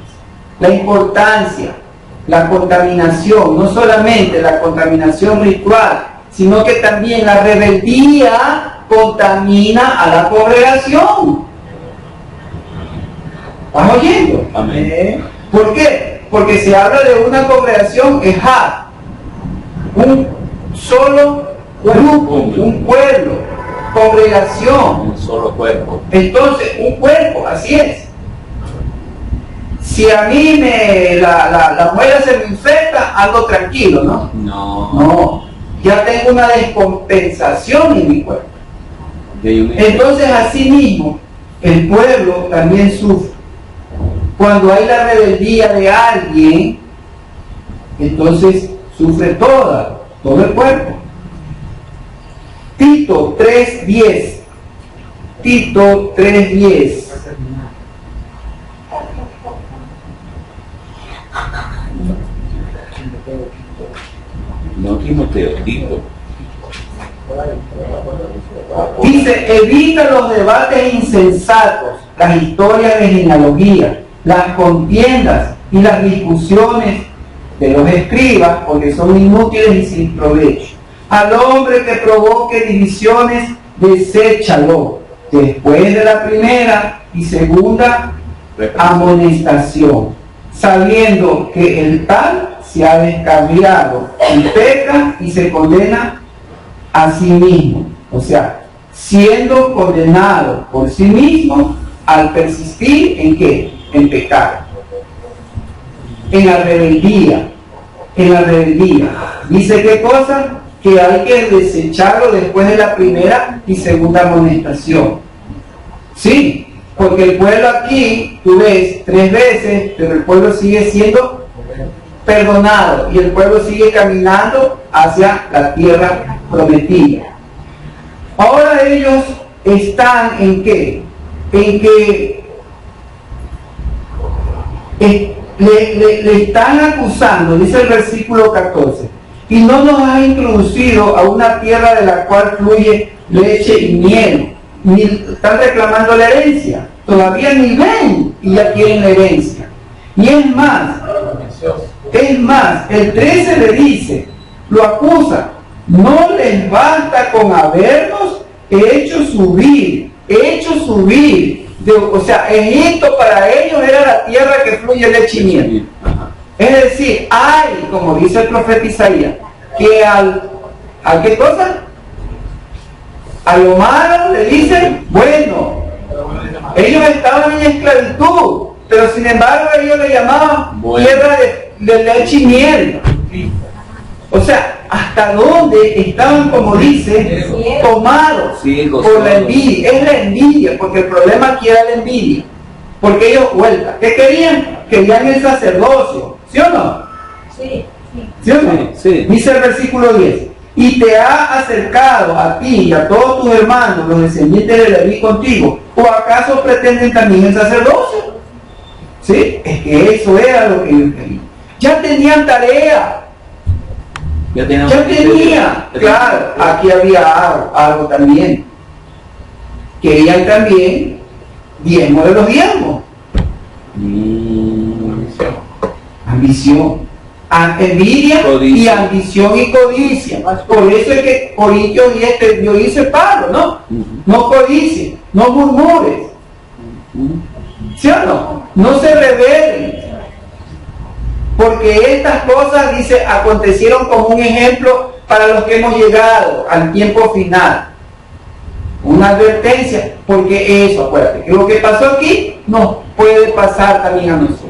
La importancia, la contaminación, no solamente la contaminación ritual, sino que también la rebeldía contamina a la congregación. ¿Estás oyendo? Amén. ¿Por qué? Porque se habla de una congregación ejad, un solo grupo, un pueblo, congregación. Un solo cuerpo. Entonces, un cuerpo, así es. Si a mí la muela se me infecta, ando tranquilo, ¿no? No. No, ya tengo una descompensación en mi cuerpo. Entonces, así mismo, el pueblo también sufre. Cuando hay la rebeldía de alguien, entonces sufre todo el cuerpo. Tito 3:10. Tito 3:10. No Timoteo, Tito. Dice, evita los debates insensatos, las historias de genealogía, las contiendas y las discusiones de los escribas, porque son inútiles y sin provecho. Al hombre que provoque divisiones, deséchalo, después de la primera y segunda amonestación, sabiendo que el tal se ha descarriado y peca y se condena a sí mismo. O sea, siendo condenado por sí mismo al persistir en ¿qué? En pecado, en la rebeldía, Dice qué cosa, que hay que desecharlo después de la primera y segunda amonestación. Sí, porque el pueblo aquí, tú ves 3 veces, pero el pueblo sigue siendo perdonado y el pueblo sigue caminando hacia la tierra prometida. Ahora ellos están en qué? En que le están acusando, dice el versículo 14, y no nos has introducido a una tierra de la cual fluye leche y miel, ni están reclamando la herencia, todavía ni ven y ya quieren la herencia. Y es más, el 13 le dice, lo acusa, no les basta con habernos hecho subir, o sea, Egipto para ellos era la tierra que fluye leche y miel. Es decir, hay, como dice el profeta Isaías, que ¿a qué cosa? A lo malo le dicen, bueno, ellos estaban en esclavitud, pero sin embargo ellos le llamaban tierra de leche y miel. O sea, hasta dónde estaban, como dice, tomados por la envidia. Es la envidia, porque el problema aquí era la envidia. Porque ellos vueltan. ¿Qué querían? Querían el sacerdocio. ¿Sí o no? Sí. ¿Sí o no? Sí. Dice el versículo 10. Y te ha acercado a ti y a todos tus hermanos, los descendientes de Leví contigo. ¿O acaso pretenden también el sacerdocio? ¿Sí? Es que eso era lo que ellos querían. Ya tenían tarea. Ya tenía, claro, aquí había algo también. Querían también diezmo de los diezmos. Ambición. Envidia, codicia. Y ambición y codicia. Por eso es que Corintios yo hice Pablo, ¿no? No codicies, no murmures. ¿Sí o no? No se rebelen. Porque estas cosas, dice, acontecieron como un ejemplo para los que hemos llegado al tiempo final. Una advertencia, porque eso, acuérdate, que lo que pasó aquí nos puede pasar también a nosotros.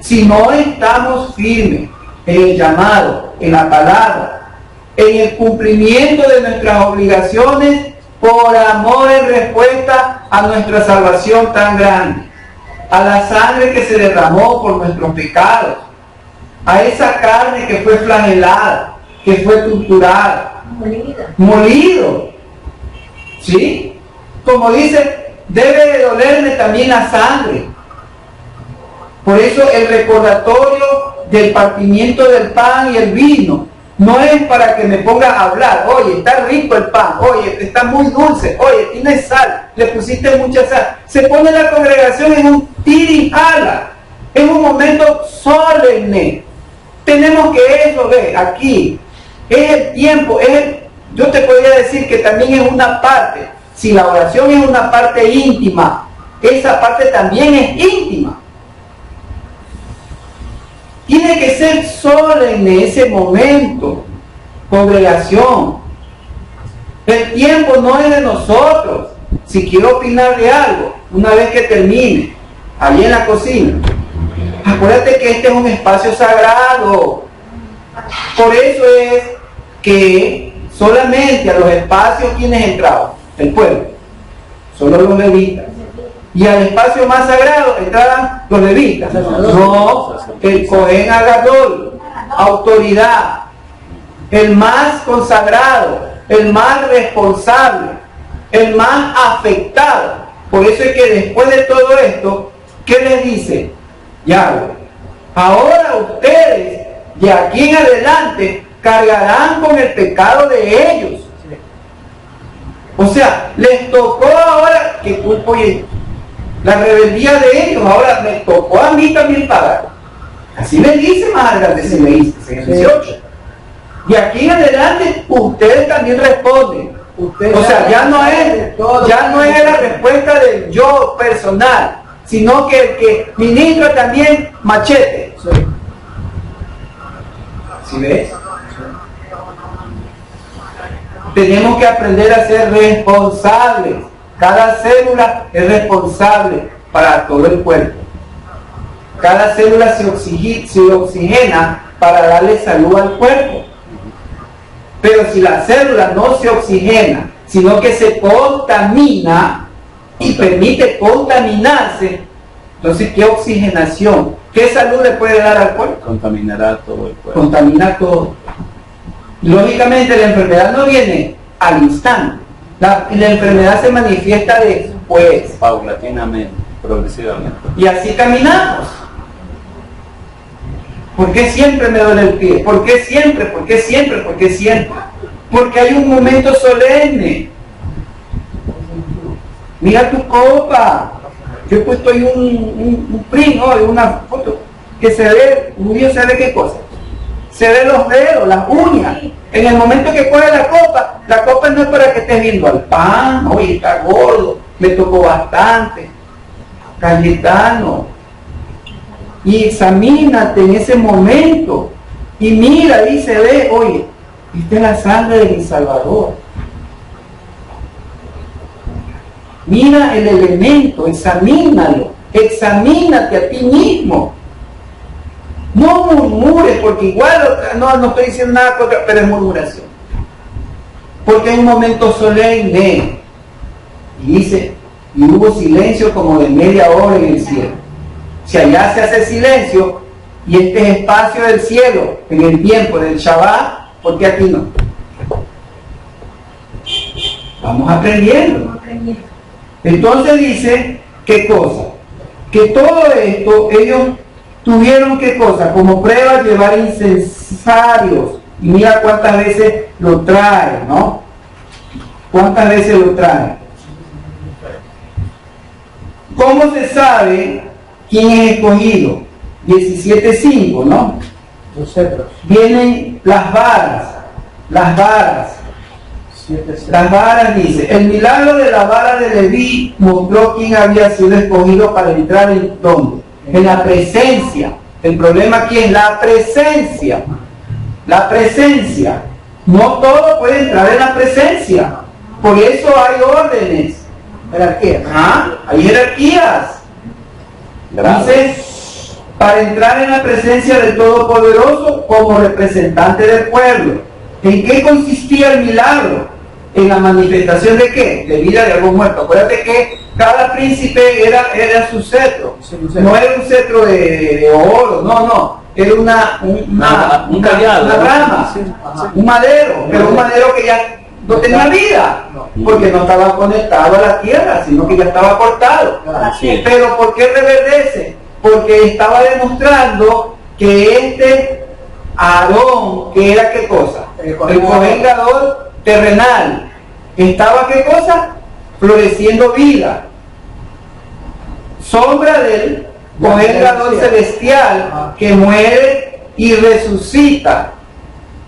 Si no estamos firmes en el llamado, en la palabra, en el cumplimiento de nuestras obligaciones, por amor en respuesta a nuestra salvación tan grande, a la sangre que se derramó por nuestros pecados, a esa carne que fue flagelada, que fue torturada, molido. ¿Sí? Como dice, debe de dolerme también la sangre. Por eso el recordatorio del partimiento del pan y el vino no es para que me ponga a hablar, oye, está rico el pan, oye, está muy dulce, oye, tiene sal, le pusiste mucha sal. Se pone la congregación en un tirijala, es un momento solemne. Tenemos que eso, ve, aquí, es el tiempo, yo te podría decir que también es una parte, si la oración es una parte íntima, esa parte también es íntima. Tiene que ser solemne ese momento, congregación. El tiempo no es de nosotros. Si quiero opinar de algo, una vez que termine, allí en la cocina, acuérdate que este es un espacio sagrado. Por eso es que solamente a los espacios quienes entraban, el pueblo, solo los levitas. Y al espacio más sagrado entraban los levitas. No, el Cohen Agadol, autoridad, el más consagrado, el más responsable, el más afectado. Por eso es que después de todo esto, ¿qué les dice? Yahweh, ahora ustedes de aquí en adelante cargarán con el pecado de ellos. O sea, les tocó ahora que oye, la rebeldía de ellos, ahora me tocó a mí también pagar. Así me dice más adelante, se me dice, en el 18. De aquí en adelante, ustedes también responden. O sea, ya no es la respuesta del yo personal, sino que el que ministra también machete. ¿Sí ves? Tenemos que aprender a ser responsables. Cada célula es responsable para todo el cuerpo. Cada célula se oxigena para darle salud al cuerpo. Pero si la célula no se oxigena, sino que se contamina y permite contaminarse, entonces ¿qué oxigenación? ¿Qué salud le puede dar al cuerpo? Contaminará todo el cuerpo. Contamina todo. Lógicamente la enfermedad no viene al instante. La enfermedad se manifiesta después. Paulatinamente, progresivamente. Y así caminamos. ¿Por qué siempre me duele el pie? ¿Por qué siempre? ¿Por qué siempre? ¿Por qué siempre? Porque hay un momento solemne. Mira tu copa. Yo he puesto ahí un print, ¿no? Una foto que se ve, un día se ve qué cosa. Se ve los dedos, las uñas. En el momento que coge la copa no es para que estés viendo al pan, oye, está gordo, me tocó bastante. Cayetano. Y examínate en ese momento. Y mira, ahí se ve, oye, esta es la sangre de mi Salvador. Mira el elemento, examínalo, examínate a ti mismo. No murmures, porque igual no estoy diciendo nada contra, pero es murmuración. Porque es un momento solemne. Y dice, y hubo silencio como de media hora en el cielo. Si allá se hace silencio, y este es espacio del cielo, en el tiempo del Shabbat, ¿por qué aquí no? Vamos aprendiendo. Entonces dice, ¿qué cosa? Que todo esto, ellos tuvieron qué cosa, como prueba llevar incensarios. Y mira cuántas veces lo traen, ¿no? ¿Cuántas veces lo traen? ¿Cómo se sabe quién es escogido? 17:5, ¿no? Los cetros. Vienen las varas. Las varas dice, el milagro de la vara de Leví mostró quién había sido escogido para entrar en donde. En la presencia. El problema aquí es la presencia. La presencia. No todo puede entrar en la presencia. Por eso hay órdenes. Jerarquías. Hay jerarquías. Dice, para entrar en la presencia del Todopoderoso como representante del pueblo. ¿En qué consistía el milagro? En la manifestación de ¿qué? De vida de algún muerto. Acuérdate que cada príncipe era su cetro. No era un cetro de oro, no. era Un callado. una rama, Sí. un madero, pero un madero que ya no tenía vida, porque no estaba conectado a la tierra, sino que ya estaba cortado. Así es. Pero ¿por qué reverdece? Porque estaba demostrando que este Aarón, que era qué cosa, el Cohen Gadol terrenal, estaba qué cosa, floreciendo vida, sombra del Cohen Gadol celestial, que muere y resucita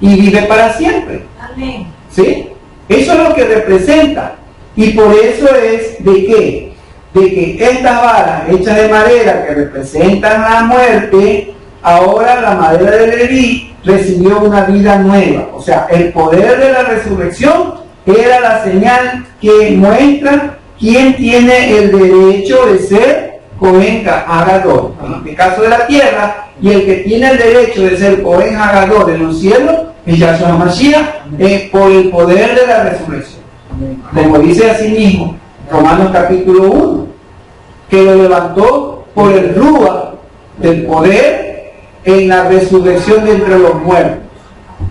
y vive para siempre. Amén. ¿Sí? Eso es lo que representa. Y por eso es de que estas varas hechas de madera que representan la muerte, ahora la madera de Leví recibió una vida nueva. O sea, el poder de la resurrección era la señal que muestra quién tiene el derecho de ser Cohen Hagadol, en este caso de la tierra, y el que tiene el derecho de ser Cohen Hagadol en los cielos es Yahshua Mashiach, por el poder de la resurrección. Como dice así mismo Romanos capítulo 1, que lo levantó por el Rúa del poder en la resurrección de entre los muertos.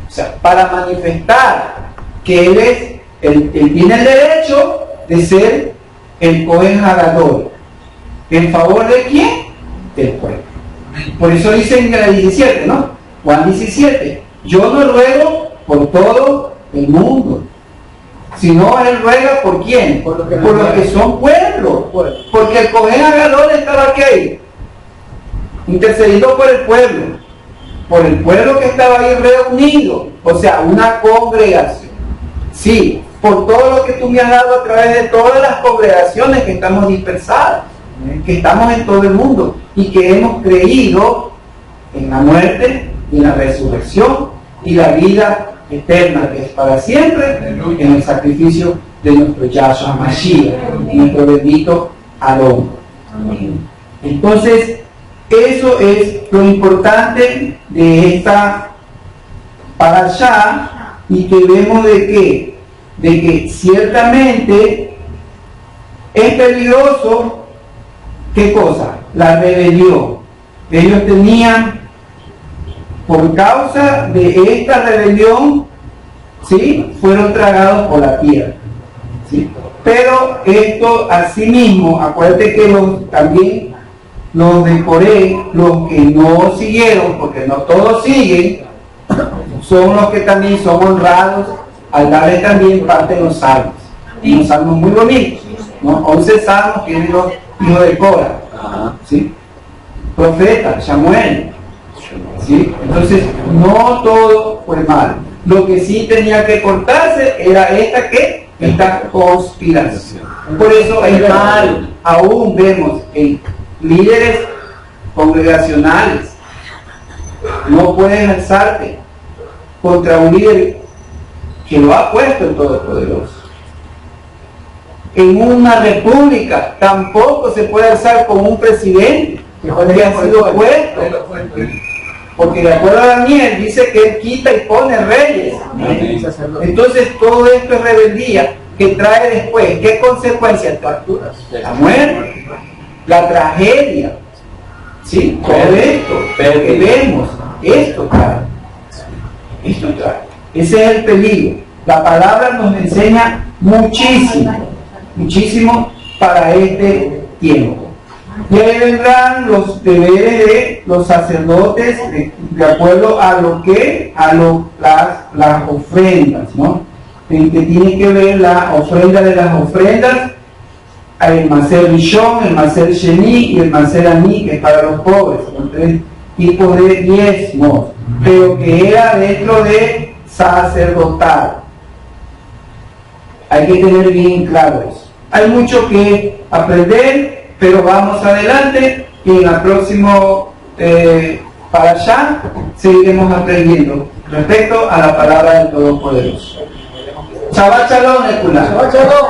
O sea, para manifestar que él tiene el derecho de ser el Cohen Hagadol. ¿En favor de quién? Del pueblo. Por eso dice en la 17, ¿no? Juan 17, yo no ruego por todo el mundo, sino él ruega por quién, por los que son pueblos, porque el Cohen Hagadol estaba aquí, intercedido por el pueblo que estaba ahí reunido, o sea, una congregación. Sí, por todo lo que tú me has dado a través de todas las congregaciones que estamos dispersadas, que estamos en todo el mundo y que hemos creído en la muerte y la resurrección y la vida eterna que es para siempre en el sacrificio de nuestro Yahshua Mashiach, nuestro bendito Aarón. Entonces, eso es lo importante de esta parashá, y que vemos de que ciertamente es peligroso. ¿Qué cosa? La rebelión. Ellos tenían, por causa de esta rebelión, ¿sí?, fueron tragados por la tierra, ¿sí? Pero esto asimismo, acuérdate que también los de Coré, los que no siguieron, porque no todos siguen, son los que también son honrados al darle también parte de los salmos. Unos salmos muy bonitos, ¿no? 11 salmos tienen los hijos de Cora, ¿sí? Profeta, Samuel, ¿sí? Entonces, no todo fue mal. Lo que sí tenía que cortarse era esta conspiración. Por eso es mal, aún vemos en líderes congregacionales, no pueden alzarte contra un líder que lo ha puesto el Todopoderoso. En una república tampoco se puede alzar con un presidente que ha sido puesto, porque de acuerdo a Daniel dice que él quita y pone reyes. Entonces todo esto es rebeldía que trae después, ¿qué consecuencias? La muerte, la tragedia, ¿sí? Todo esto que vemos, esto trae. Ese es el peligro. La palabra nos enseña muchísimo para este tiempo. Y ahí vendrán los deberes de los sacerdotes de acuerdo a las ofrendas, ¿no? En que tiene que ver la ofrenda de las ofrendas, el Maser Rishon, el Maser Sheni y el Maser Ani, que es para los pobres, son 3 tipos de diezmos, pero que era dentro de sacerdotal. Hay que tener bien claro eso. Hay mucho que aprender, pero vamos adelante y en el próximo parashá seguiremos aprendiendo respecto a la palabra del Todopoderoso. Shabbat Shalom, Ekulam. Shabbat Shalom.